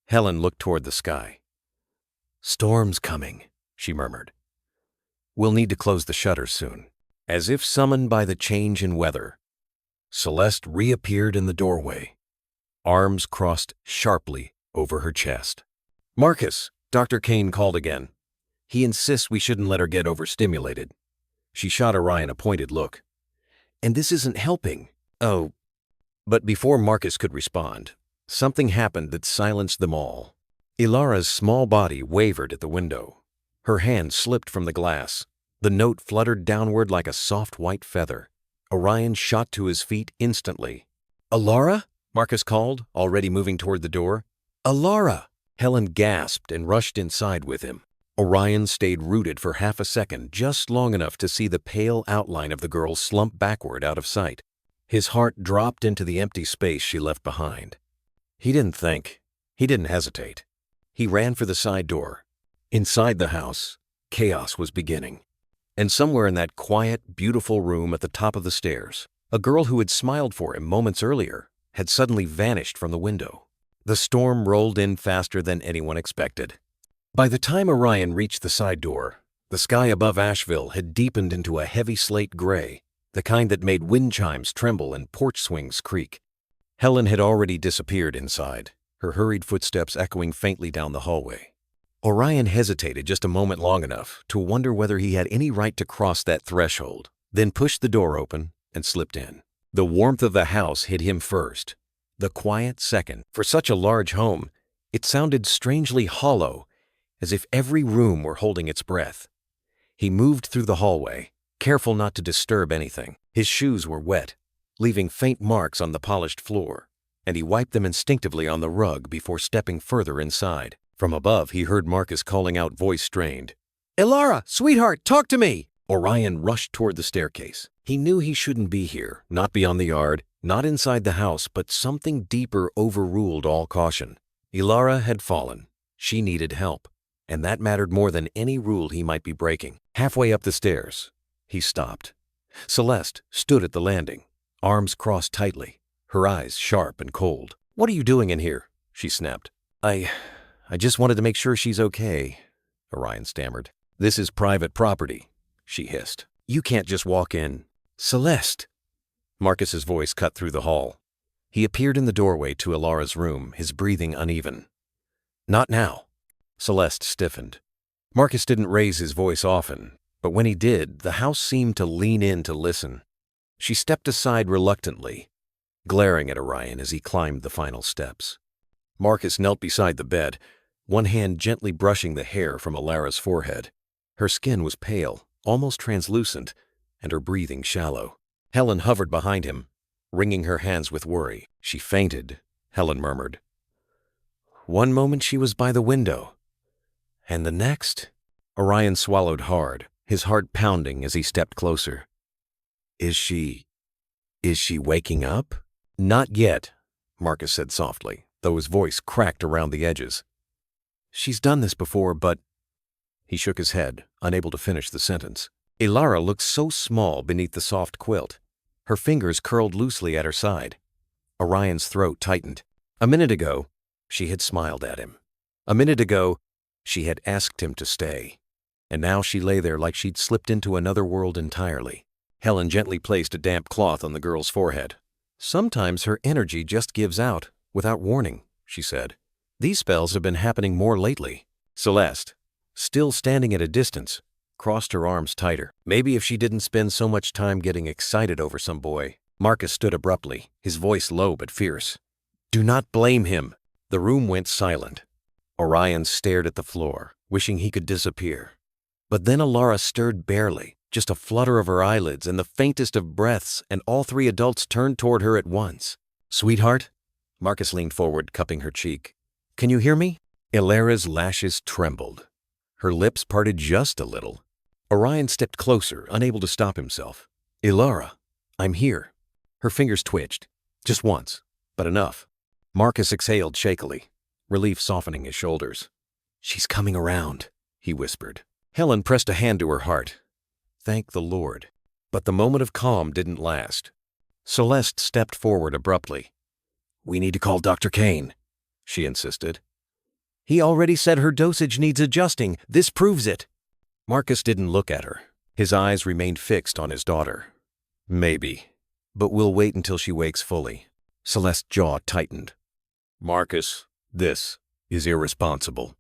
Speaker 1: Helen looked toward the sky. "Storm's coming," she murmured. "We'll need to close the shutters soon." As if summoned by the change in weather, Celeste reappeared in the doorway, arms crossed sharply over her chest. "Marcus," Dr. Kane called again. "He insists we shouldn't let her get overstimulated." She shot Orion a pointed look. "And this isn't helping." "Oh." But before Marcus could respond, something happened that silenced them all. Ilara's small body wavered at the window. Her hand slipped from the glass. The note fluttered downward like a soft white feather. Orion shot to his feet instantly. "Alara?" Marcus called, already moving toward the door. "Alara!" Helen gasped and rushed inside with him. Orion stayed rooted for half a second, just long enough to see the pale outline of the girl slump backward out of sight. His heart dropped into the empty space she left behind. He didn't think. He didn't hesitate. He ran for the side door. Inside the house, chaos was beginning. And somewhere in that quiet, beautiful room at the top of the stairs, a girl who had smiled for him moments earlier had suddenly vanished from the window. The storm rolled in faster than anyone expected. By the time Orion reached the side door, the sky above Asheville had deepened into a heavy slate gray, the kind that made wind chimes tremble and porch swings creak. Helen had already disappeared inside, her hurried footsteps echoing faintly down the hallway. Orion hesitated just a moment long enough to wonder whether he had any right to cross that threshold, then pushed the door open and slipped in. The warmth of the house hit him first. The quiet second. For such a large home, it sounded strangely hollow, as if every room were holding its breath. He moved through the hallway, careful not to disturb anything. His shoes were wet, leaving faint marks on the polished floor, and he wiped them instinctively on the rug before stepping further inside. From above, he heard Marcus calling out, voice strained, "Ilara, sweetheart, talk to me!" Orion rushed toward the staircase. He knew he shouldn't be here, not beyond the yard, not inside the house, but something deeper overruled all caution. Ilara had fallen. She needed help, and that mattered more than any rule he might be breaking. Halfway up the stairs, he stopped. Celeste stood at the landing, arms crossed tightly, her eyes sharp and cold. "What are you doing in here?" she snapped. I just wanted to make sure she's okay," Orion stammered. "This is private property," she hissed. "You can't just walk in." "Celeste!" Marcus's voice cut through the hall. He appeared in the doorway to Ilara's room, his breathing uneven. "Not now." Celeste stiffened. Marcus didn't raise his voice often, but when he did, the house seemed to lean in to listen. She stepped aside reluctantly, glaring at Orion as he climbed the final steps. Marcus knelt beside the bed, one hand gently brushing the hair from Ilara's forehead. Her skin was pale, almost translucent, and her breathing shallow. Helen hovered behind him, wringing her hands with worry. "She fainted," Helen murmured. "One moment she was by the window, and the next—" Orion swallowed hard, his heart pounding as he stepped closer. Is she waking up?" "Not yet," Marcus said softly, though his voice cracked around the edges. "She's done this before, but—" He shook his head, unable to finish the sentence. Ilara looked so small beneath the soft quilt. Her fingers curled loosely at her side. Orion's throat tightened. A minute ago, she had smiled at him. A minute ago, she had asked him to stay. And now she lay there like she'd slipped into another world entirely. Helen gently placed a damp cloth on the girl's forehead. "Sometimes her energy just gives out, without warning," she said. "These spells have been happening more lately." Celeste, still standing at a distance, crossed her arms tighter. Maybe if she didn't spend so much time getting excited over some boy. Marcus stood abruptly, his voice low but fierce. Do not blame him. The room went silent. Orion stared at the floor, wishing he could disappear. But then Alara stirred barely, just a flutter of her eyelids and the faintest of breaths, and all three adults turned toward her at once. Sweetheart? Marcus leaned forward, cupping her cheek. Can you hear me? Ilara's lashes trembled. Her lips parted just a little. Orion stepped closer, unable to stop himself. Ilara, I'm here. Her fingers twitched. Just once, but enough. Marcus exhaled shakily, relief softening his shoulders. She's coming around, he whispered. Helen pressed a hand to her heart. Thank the Lord. But the moment of calm didn't last. Celeste stepped forward abruptly. We need to call Dr. Kane, she insisted. He already said her dosage needs adjusting. This proves it. Marcus didn't look at her. His eyes remained fixed on his daughter. Maybe, but we'll wait until she wakes fully. Celeste's jaw tightened. Marcus, this is irresponsible.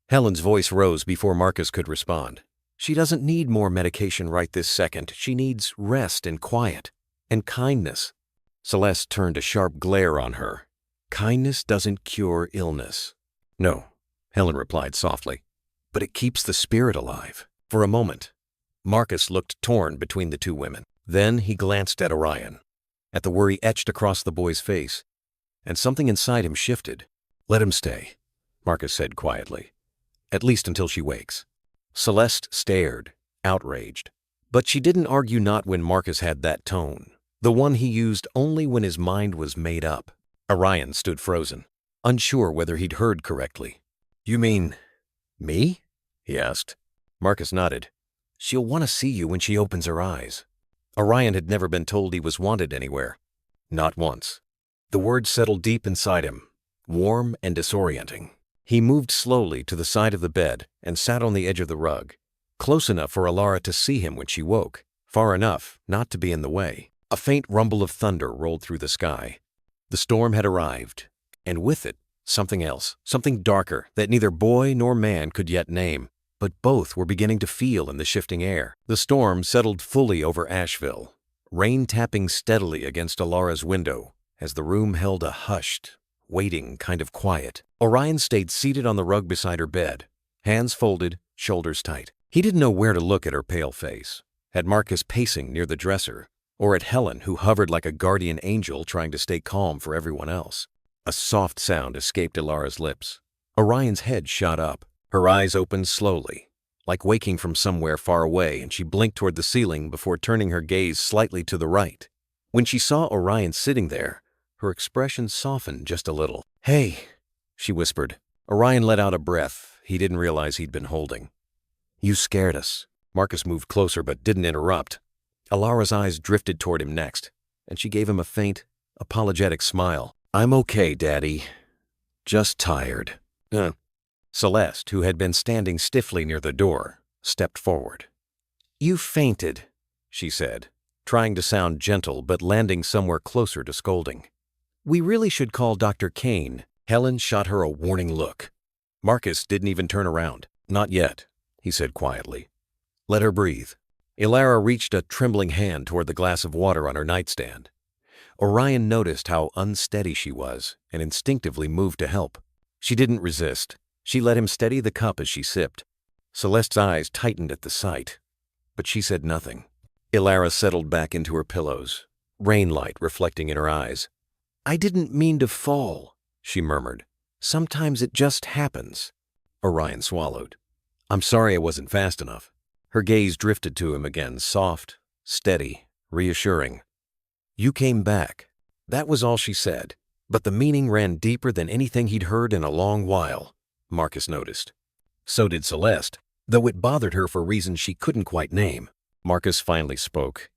Speaker 1: Helen's voice rose before Marcus could respond. She doesn't need more medication right this second. She needs rest and quiet and kindness. Celeste turned a sharp glare on her. Kindness doesn't cure illness. No, Helen replied softly, but it keeps the spirit alive. For a moment, Marcus looked torn between the two women. Then he glanced at Orion, at the worry etched across the boy's face, and something inside him shifted. Let him stay, Marcus said quietly, at least until she wakes. Celeste stared, outraged. But she didn't argue, not when Marcus had that tone, the one he used only when his mind was made up. Orion stood frozen, unsure whether he'd heard correctly. You mean me? He asked. Marcus nodded. She'll want to see you when she opens her eyes. Orion had never been told he was wanted anywhere. Not once. The words settled deep inside him, warm and disorienting. He moved slowly to the side of the bed and sat on the edge of the rug, close enough for Alara to see him when she woke, far enough not to be in the way. A faint rumble of thunder rolled through the sky. The storm had arrived, and with it, something else, something darker that neither boy nor man could yet name, but both were beginning to feel in the shifting air. The storm settled fully over Asheville, rain tapping steadily against Alara's window as the room held a hushed, waiting kind of quiet. Orion stayed seated on the rug beside her bed, hands folded, shoulders tight. He didn't know where to look at her pale face, at Marcus pacing near the dresser, or at Helen, who hovered like a guardian angel trying to stay calm for everyone else. A soft sound escaped Ilara's lips. Orion's head shot up. Her eyes opened slowly, like waking from somewhere far away, and she blinked toward the ceiling before turning her gaze slightly to the right. When she saw Orion sitting there, her expression softened just a little. Hey, she whispered. Orion let out a breath he didn't realize he'd been holding. You scared us. Marcus moved closer but didn't interrupt. Alara's eyes drifted toward him next, and she gave him a faint, apologetic smile. I'm okay, Daddy. Just tired. Celeste, who had been standing stiffly near the door, stepped forward. You fainted, she said, trying to sound gentle but landing somewhere closer to scolding. We really should call Dr. Kane. Helen shot her a warning look. Marcus didn't even turn around. Not yet, he said quietly. Let her breathe. Ilara reached a trembling hand toward the glass of water on her nightstand. Orion noticed how unsteady she was and instinctively moved to help. She didn't resist. She let him steady the cup as she sipped. Celeste's eyes tightened at the sight, but she said nothing. Ilara settled back into her pillows, rainlight reflecting in her eyes. I didn't mean to fall, she murmured. Sometimes it just happens. Orion swallowed. I'm sorry I wasn't fast enough. Her gaze drifted to him again, soft, steady, reassuring. You came back. That was all she said, but the meaning ran deeper than anything he'd heard in a long while, Marcus noticed. So did Celeste, though it bothered her for reasons she couldn't quite name. Marcus finally spoke.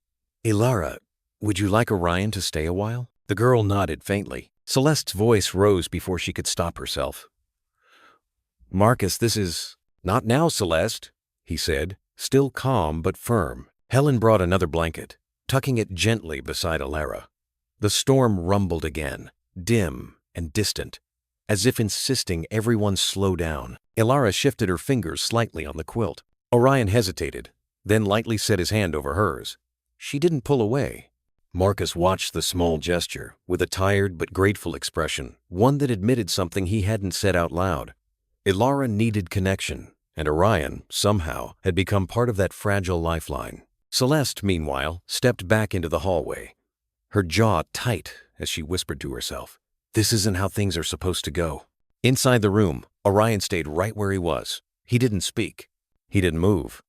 Speaker 1: Ilara, would you like Orion to stay a while? The girl nodded faintly. Celeste's voice rose before she could stop herself. Marcus, this is... Not now, Celeste, he said, still calm but firm. Helen brought another blanket, tucking it gently beside Ilara. The storm rumbled again, dim and distant, as if insisting everyone slow down. Ilara shifted her fingers slightly on the quilt. Orion hesitated, then lightly set his hand over hers. She didn't pull away. Marcus watched the small gesture with a tired but grateful expression, one that admitted something he hadn't said out loud. Ilara needed connection, and Orion, somehow, had become part of that fragile lifeline. Celeste, meanwhile, stepped back into the hallway, her jaw tight as she whispered to herself, "This isn't how things are supposed to go." Inside the room, Orion stayed right where he was. He didn't speak. He didn't move.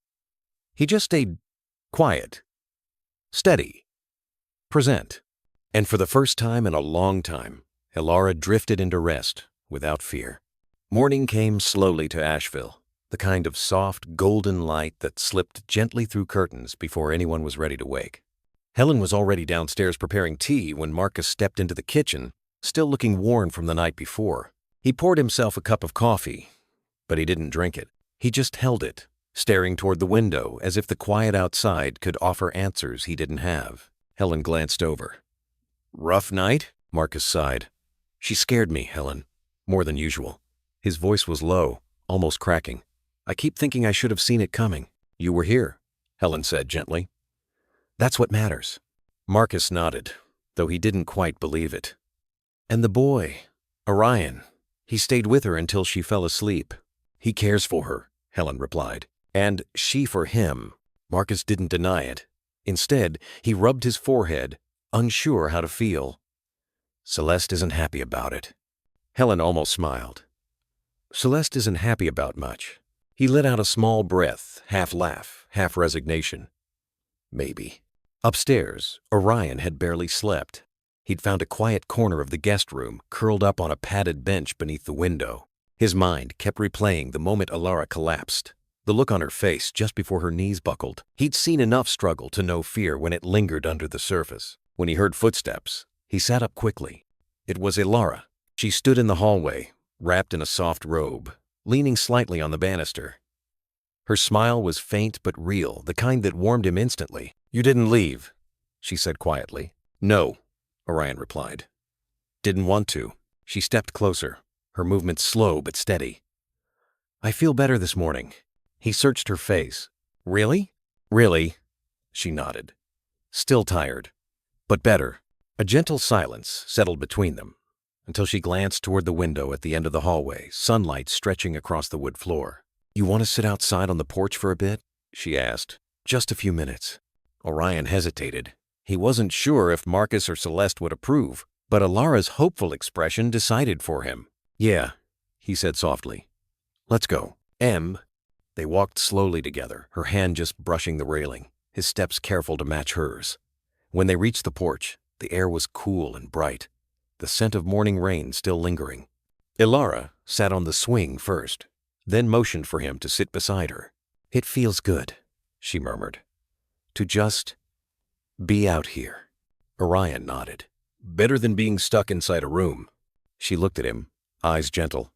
Speaker 1: He just stayed quiet, steady, present. And for the first time in a long time, Ilara drifted into rest without fear. Morning came slowly to Asheville, the kind of soft, golden light that slipped gently through curtains before anyone was ready to wake. Helen was already downstairs preparing tea when Marcus stepped into the kitchen, still looking worn from the night before. He poured himself a cup of coffee, but he didn't drink it. He just held it, staring toward the window as if the quiet outside could offer answers he didn't have. Helen glanced over. "Rough night?" Marcus sighed. "She scared me, Helen, more than usual." His voice was low, almost cracking. "I keep thinking I should have seen it coming." "You were here," Helen said gently. "That's what matters." Marcus nodded, though he didn't quite believe it. "And the boy, Orion, he stayed with her until she fell asleep." "He cares for her," Helen replied. "And she for him." Marcus didn't deny it. Instead, he rubbed his forehead, unsure how to feel. "Celeste isn't happy about it." Helen almost smiled. "Celeste isn't happy about much." He let out a small breath, half laugh, half resignation. "Maybe." Upstairs, Orion had barely slept. He'd found a quiet corner of the guest room, curled up on a padded bench beneath the window. His mind kept replaying the moment Ilara collapsed, the look on her face just before her knees buckled. He'd seen enough struggle to know fear when it lingered under the surface. When he heard footsteps, he sat up quickly. It was Ilara. She stood in the hallway, wrapped in a soft robe, leaning slightly on the banister. Her smile was faint but real, the kind that warmed him instantly. "You didn't leave," she said quietly. "No," Orion replied. "Didn't want to." She stepped closer, her movements slow but steady. "I feel better this morning." He searched her face. "Really?" "Really," she nodded. "Still tired, but better." A gentle silence settled between them, until she glanced toward the window at the end of the hallway, sunlight stretching across the wood floor. "You want to sit outside on the porch for a bit?" she asked. "Just a few minutes." Orion hesitated. He wasn't sure if Marcus or Celeste would approve, but Ilara's hopeful expression decided for him. "Yeah," he said softly. "Let's go." They walked slowly together, her hand just brushing the railing, his steps careful to match hers. When they reached the porch, the air was cool and bright, the scent of morning rain still lingering. Ilara sat on the swing first, then motioned for him to sit beside her. "It feels good," she murmured, "to just be out here." Orion nodded. "Better than being stuck inside a room." She looked at him, eyes gentle.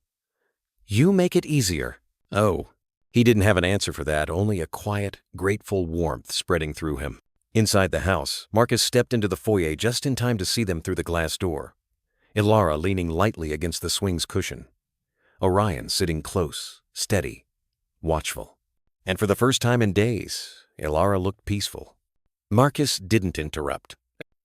Speaker 1: "You make it easier." "Oh." He didn't have an answer for that, only a quiet, grateful warmth spreading through him. Inside the house, Marcus stepped into the foyer just in time to see them through the glass door. Ilara leaning lightly against the swing's cushion. Orion sitting close, steady, watchful. And for the first time in days, Ilara looked peaceful. Marcus didn't interrupt.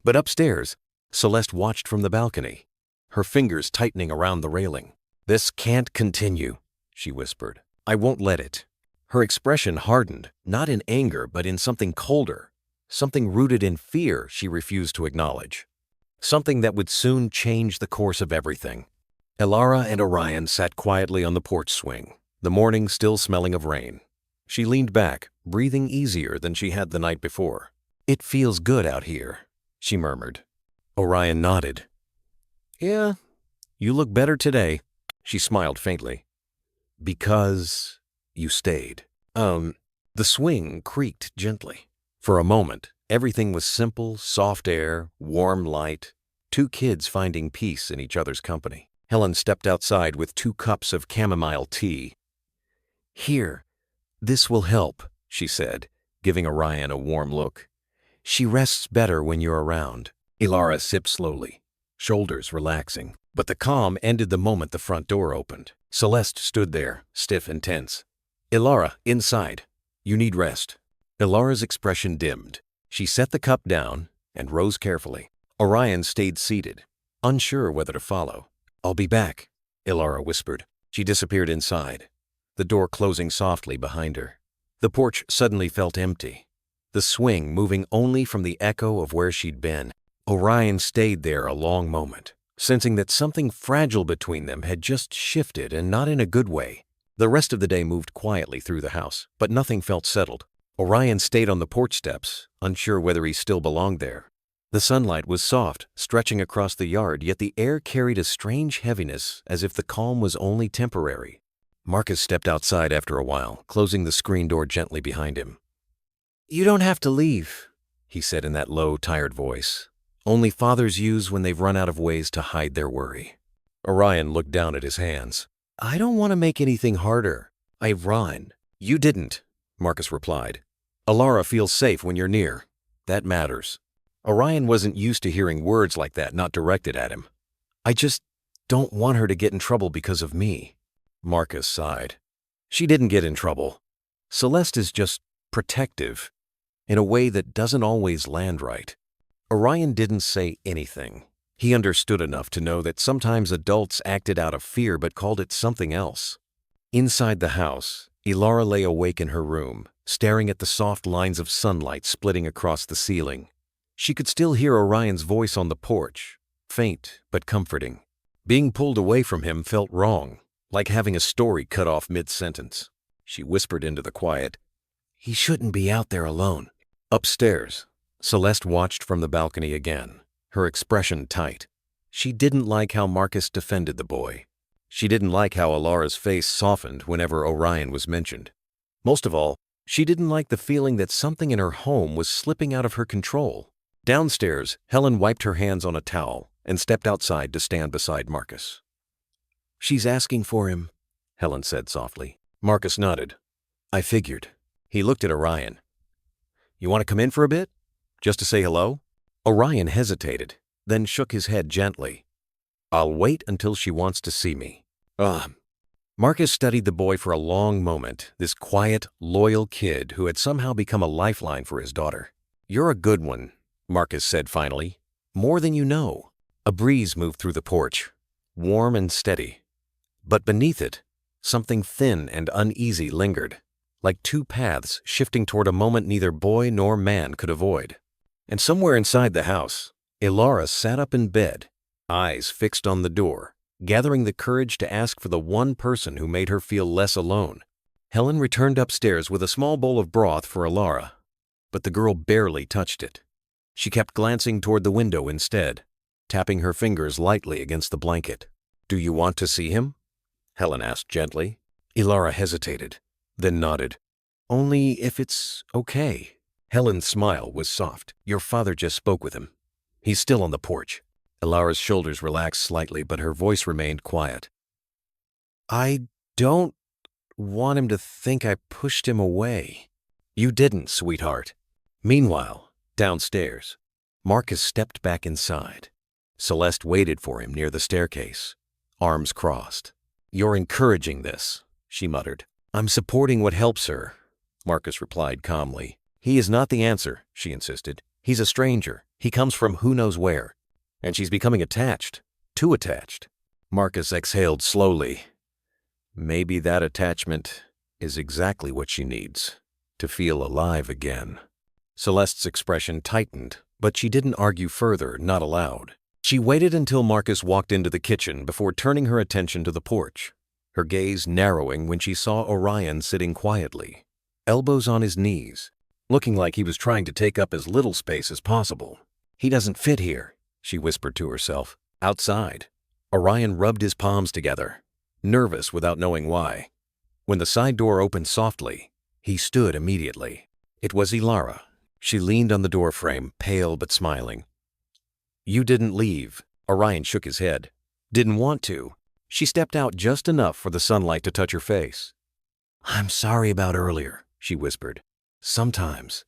Speaker 1: But upstairs, Celeste watched from the balcony, her fingers tightening around the railing. "This can't continue," she whispered. "I won't let it." Her expression hardened, not in anger, but in something colder, something rooted in fear she refused to acknowledge. Something that would soon change the course of everything. Ilara and Orion sat quietly on the porch swing, the morning still smelling of rain. She leaned back, breathing easier than she had the night before. "It feels good out here," she murmured. Orion nodded. "Yeah, you look better today," she smiled faintly. "Because you stayed." The swing creaked gently. For a moment, everything was simple, soft air, warm light, two kids finding peace in each other's company. Helen stepped outside with 2 cups of chamomile tea. "Here, this will help," she said, giving Orion a warm look. "She rests better when you're around." Ilara sipped slowly, shoulders relaxing. But the calm ended the moment the front door opened. Celeste stood there, stiff and tense. "Ilara, inside." You need rest. Ilara's expression dimmed. She set the cup down and rose carefully. Orion stayed seated, unsure whether to follow. I'll be back, Ilara whispered. She disappeared inside, the door closing softly behind her. The porch suddenly felt empty, the swing moving only from the echo of where she'd been. Orion stayed there a long moment, sensing that something fragile between them had just shifted, and not in a good way. The rest of the day moved quietly through the house, but nothing felt settled. Orion stayed on the porch steps, unsure whether he still belonged there. The sunlight was soft, stretching across the yard, yet the air carried a strange heaviness, as if the calm was only temporary. Marcus stepped outside after a while, closing the screen door gently behind him. You don't have to leave, he said in that low, tired voice. Only fathers use when they've run out of ways to hide their worry. Orion looked down at his hands. I don't want to make anything harder. I've run. You didn't, Marcus replied. Ilara feels safe when you're near. That matters. Orion wasn't used to hearing words like that not directed at him. I just don't want her to get in trouble because of me. Marcus sighed. She didn't get in trouble. Celeste is just protective, in a way that doesn't always land right. Orion didn't say anything. He understood enough to know that sometimes adults acted out of fear but called it something else. Inside the house, Ilara lay awake in her room, staring at the soft lines of sunlight splitting across the ceiling. She could still hear Orion's voice on the porch, faint but comforting. Being pulled away from him felt wrong, like having a story cut off mid-sentence. She whispered into the quiet, He shouldn't be out there alone. Upstairs, Celeste watched from the balcony again, her expression tight. She didn't like how Marcus defended the boy. She didn't like how Ilara's face softened whenever Orion was mentioned. Most of all, she didn't like the feeling that something in her home was slipping out of her control. Downstairs, Helen wiped her hands on a towel and stepped outside to stand beside Marcus. She's asking for him, Helen said softly. Marcus nodded. I figured. He looked at Orion. You want to come in for a bit? Just to say hello? Orion hesitated, then shook his head gently. I'll wait until she wants to see me. Marcus studied the boy for a long moment, this quiet, loyal kid who had somehow become a lifeline for his daughter. You're a good one, Marcus said finally. More than you know. A breeze moved through the porch, warm and steady. But beneath it, something thin and uneasy lingered, like two paths shifting toward a moment neither boy nor man could avoid. And somewhere inside the house, Ilara sat up in bed, eyes fixed on the door, gathering the courage to ask for the one person who made her feel less alone. Helen returned upstairs with a small bowl of broth for Ilara, but the girl barely touched it. She kept glancing toward the window instead, tapping her fingers lightly against the blanket. Do you want to see him? Helen asked gently. Ilara hesitated, then nodded. Only if it's okay. Helen's smile was soft. Your father just spoke with him. He's still on the porch. Ilara's shoulders relaxed slightly, but her voice remained quiet. I don't want him to think I pushed him away. You didn't, sweetheart. Meanwhile, downstairs, Marcus stepped back inside. Celeste waited for him near the staircase, arms crossed. You're encouraging this, she muttered. I'm supporting what helps her, Marcus replied calmly. He is not the answer, she insisted. He's a stranger. He comes from who knows where. And she's becoming attached, too attached. Marcus exhaled slowly. Maybe that attachment is exactly what she needs, to feel alive again. Celeste's expression tightened, but she didn't argue further, not aloud. She waited until Marcus walked into the kitchen before turning her attention to the porch, her gaze narrowing when she saw Orion sitting quietly, elbows on his knees, looking like he was trying to take up as little space as possible. He doesn't fit here, she whispered to herself. Outside. Orion rubbed his palms together, nervous without knowing why. When the side door opened softly, he stood immediately. It was Ilara. She leaned on the doorframe, pale but smiling. You didn't leave. Orion shook his head. Didn't want to. She stepped out just enough for the sunlight to touch her face. I'm sorry about earlier, she whispered. Sometimes,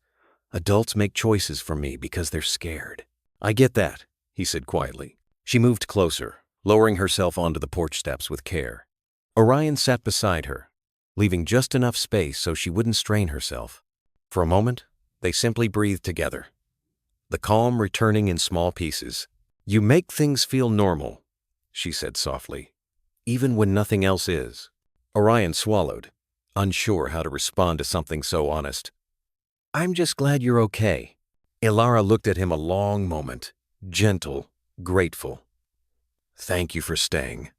Speaker 1: adults make choices for me because they're scared. I get that, he said quietly. She moved closer, lowering herself onto the porch steps with care. Orion sat beside her, leaving just enough space so she wouldn't strain herself. For a moment, they simply breathed together, the calm returning in small pieces. "You make things feel normal," she said softly, "even when nothing else is." Orion swallowed, unsure how to respond to something so honest. "I'm just glad you're okay." Ilara looked at him a long moment, gentle, grateful. "Thank you for staying."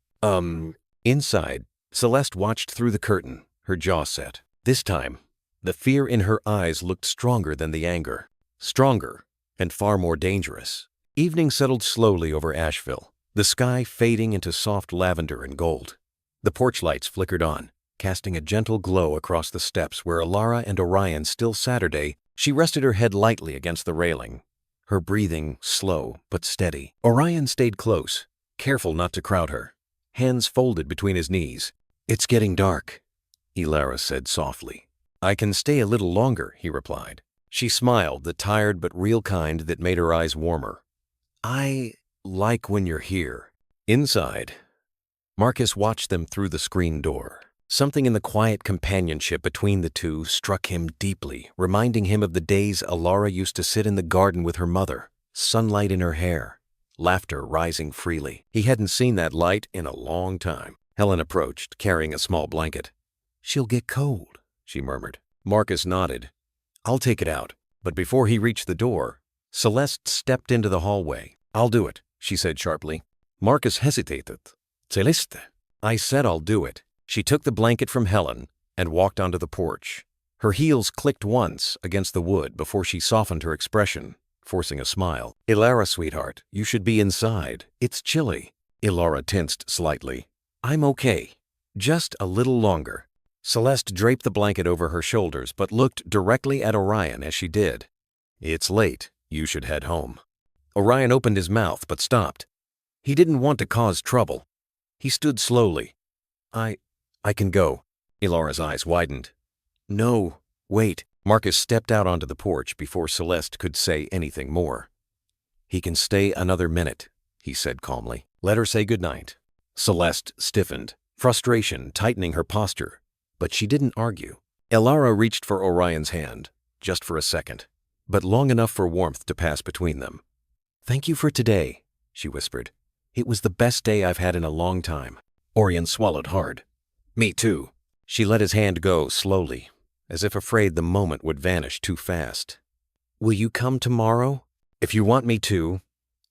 Speaker 1: Inside, Celeste watched through the curtain, her jaw set. This time, the fear in her eyes looked stronger than the anger. Stronger and far more dangerous. Evening settled slowly over Asheville, the sky fading into soft lavender and gold. The porch lights flickered on, casting a gentle glow across the steps where Ilara and Orion still Saturday. She rested her head lightly against the railing, her breathing slow but steady. Orion stayed close, careful not to crowd her, hands folded between his knees. "It's getting dark," Ilara said softly. "I can stay a little longer," he replied. She smiled, the tired but real kind that made her eyes warmer. "I like when you're here." Inside, Marcus watched them through the screen door. Something in the quiet companionship between the two struck him deeply, reminding him of the days Ilara used to sit in the garden with her mother, sunlight in her hair, laughter rising freely. He hadn't seen that light in a long time. Helen approached, carrying a small blanket. "She'll get cold," she murmured. Marcus nodded. "I'll take it out." But before he reached the door, Celeste stepped into the hallway. "I'll do it," she said sharply. Marcus hesitated. "Celeste." "I said I'll do it." She took the blanket from Helen and walked onto the porch. Her heels clicked once against the wood before she softened her expression, forcing a smile. "Ilara, sweetheart, you should be inside. It's chilly." Ilara tensed slightly. "I'm okay. Just a little longer." Celeste draped the blanket over her shoulders but looked directly at Orion as she did. "It's late. You should head home." Orion opened his mouth but stopped. He didn't want to cause trouble. He stood slowly. I can go." Ilara's eyes widened. "No, wait." Marcus stepped out onto the porch before Celeste could say anything more. "He can stay another minute," he said calmly. "Let her say goodnight." Celeste stiffened, frustration tightening her posture, but she didn't argue. Ilara reached for Orion's hand, just for a second, but long enough for warmth to pass between them. "Thank you for today," she whispered. "It was the best day I've had in a long time." Orion swallowed hard. "Me too." She let his hand go slowly, as if afraid the moment would vanish too fast. "Will you come tomorrow?" "If you want me to,"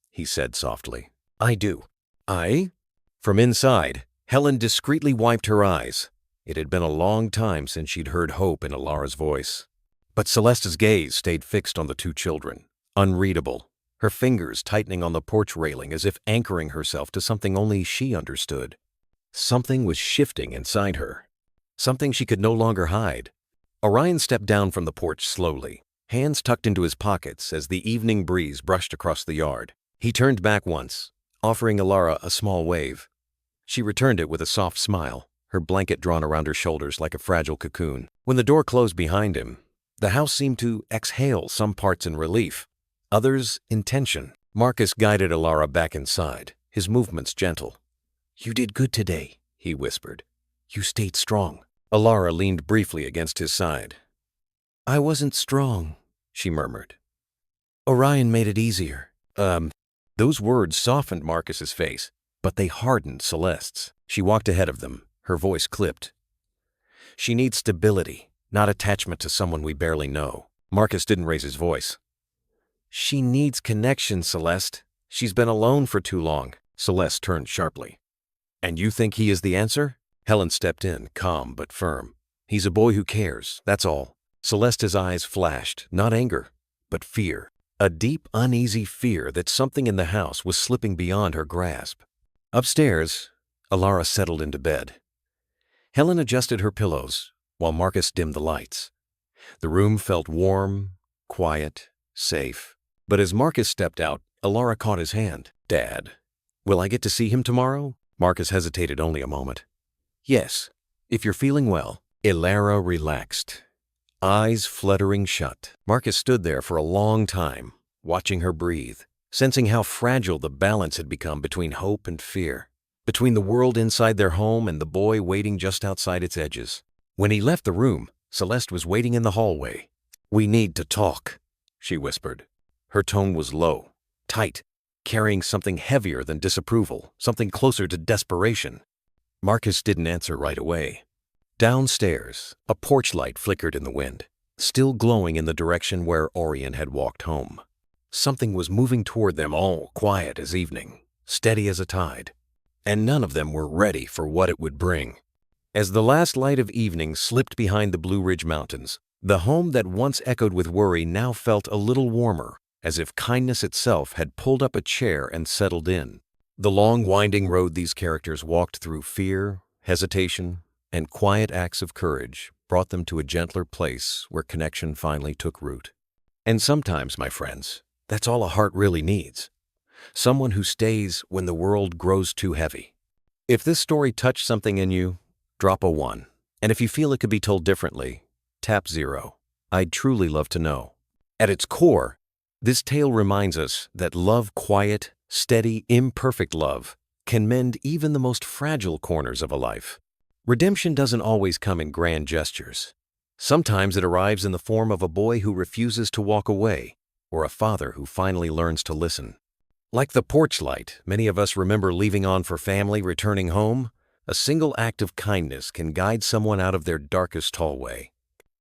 Speaker 1: he said softly. "I do." "I?" From inside, Helen discreetly wiped her eyes. It had been a long time since she'd heard hope in Ilara's voice. But Celeste's gaze stayed fixed on the two children, unreadable, her fingers tightening on the porch railing as if anchoring herself to something only she understood. Something was shifting inside her, something she could no longer hide. Orion stepped down from the porch slowly, hands tucked into his pockets as the evening breeze brushed across the yard. He turned back once, offering Ilara a small wave. She returned it with a soft smile, her blanket drawn around her shoulders like a fragile cocoon. When the door closed behind him, the house seemed to exhale, some parts in relief, others in tension. Marcus guided Ilara back inside, his movements gentle. "You did good today," he whispered. "You stayed strong." Ilara leaned briefly against his side. "I wasn't strong," she murmured. "Orion made it easier." Those words softened Marcus's face, but they hardened Celeste's. She walked ahead of them, her voice clipped. "She needs stability, not attachment to someone we barely know." Marcus didn't raise his voice. "She needs connection, Celeste. She's been alone for too long." Celeste turned sharply. "And you think he is the answer?" Helen stepped in, calm but firm. "He's a boy who cares, that's all." Celeste's eyes flashed, not anger, but fear. A deep, uneasy fear that something in the house was slipping beyond her grasp. Upstairs, Ilara settled into bed. Helen adjusted her pillows, while Marcus dimmed the lights. The room felt warm, quiet, safe. But as Marcus stepped out, Ilara caught his hand. "Dad, will I get to see him tomorrow?" Marcus hesitated only a moment. "Yes, if you're feeling well." Ilara relaxed, eyes fluttering shut. Marcus stood there for a long time, watching her breathe, sensing how fragile the balance had become between hope and fear, between the world inside their home and the boy waiting just outside its edges. When he left the room, Celeste was waiting in the hallway. "We need to talk," she whispered. Her tone was low, tight, carrying something heavier than disapproval, something closer to desperation. Marcus didn't answer right away. Downstairs, a porch light flickered in the wind, still glowing in the direction where Orion had walked home. Something was moving toward them, all quiet as evening, steady as a tide, and none of them were ready for what it would bring. As the last light of evening slipped behind the Blue Ridge Mountains, the home that once echoed with worry now felt a little warmer, as if kindness itself had pulled up a chair and settled in. The long, winding road these characters walked through fear, hesitation, and quiet acts of courage brought them to a gentler place where connection finally took root. And sometimes, my friends, that's all a heart really needs. Someone who stays when the world grows too heavy. If this story touched something in you, drop a 1. And if you feel it could be told differently, tap 0. I'd truly love to know. At its core, this tale reminds us that love, quiet, steady, imperfect love, can mend even the most fragile corners of a life. Redemption doesn't always come in grand gestures. Sometimes it arrives in the form of a boy who refuses to walk away, or a father who finally learns to listen. Like the porch light many of us remember leaving on for family returning home, a single act of kindness can guide someone out of their darkest hallway.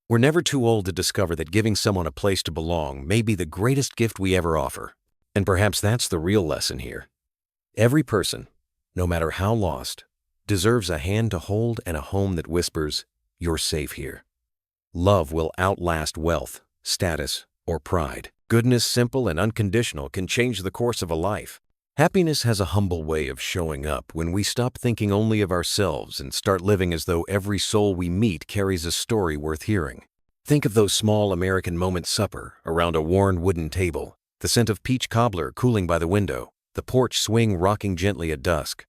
Speaker 1: We're never too old to discover that giving someone a place to belong may be the greatest gift we ever offer. And perhaps that's the real lesson here. Every person, no matter how lost, deserves a hand to hold and a home that whispers, "You're safe here." Love will outlast wealth, status, or pride. Goodness, simple and unconditional, can change the course of a life. Happiness has a humble way of showing up when we stop thinking only of ourselves and start living as though every soul we meet carries a story worth hearing. Think of those small American moments: supper around a worn wooden table, the scent of peach cobbler cooling by the window, the porch swing rocking gently at dusk.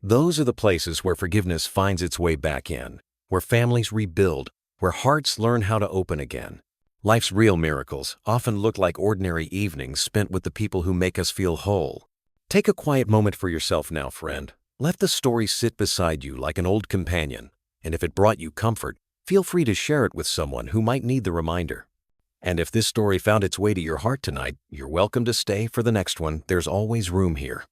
Speaker 1: Those are the places where forgiveness finds its way back in, where families rebuild, where hearts learn how to open again. Life's real miracles often look like ordinary evenings spent with the people who make us feel whole. Take a quiet moment for yourself now, friend. Let the story sit beside you like an old companion, and if it brought you comfort, feel free to share it with someone who might need the reminder. And if this story found its way to your heart tonight, you're welcome to stay for the next one. There's always room here.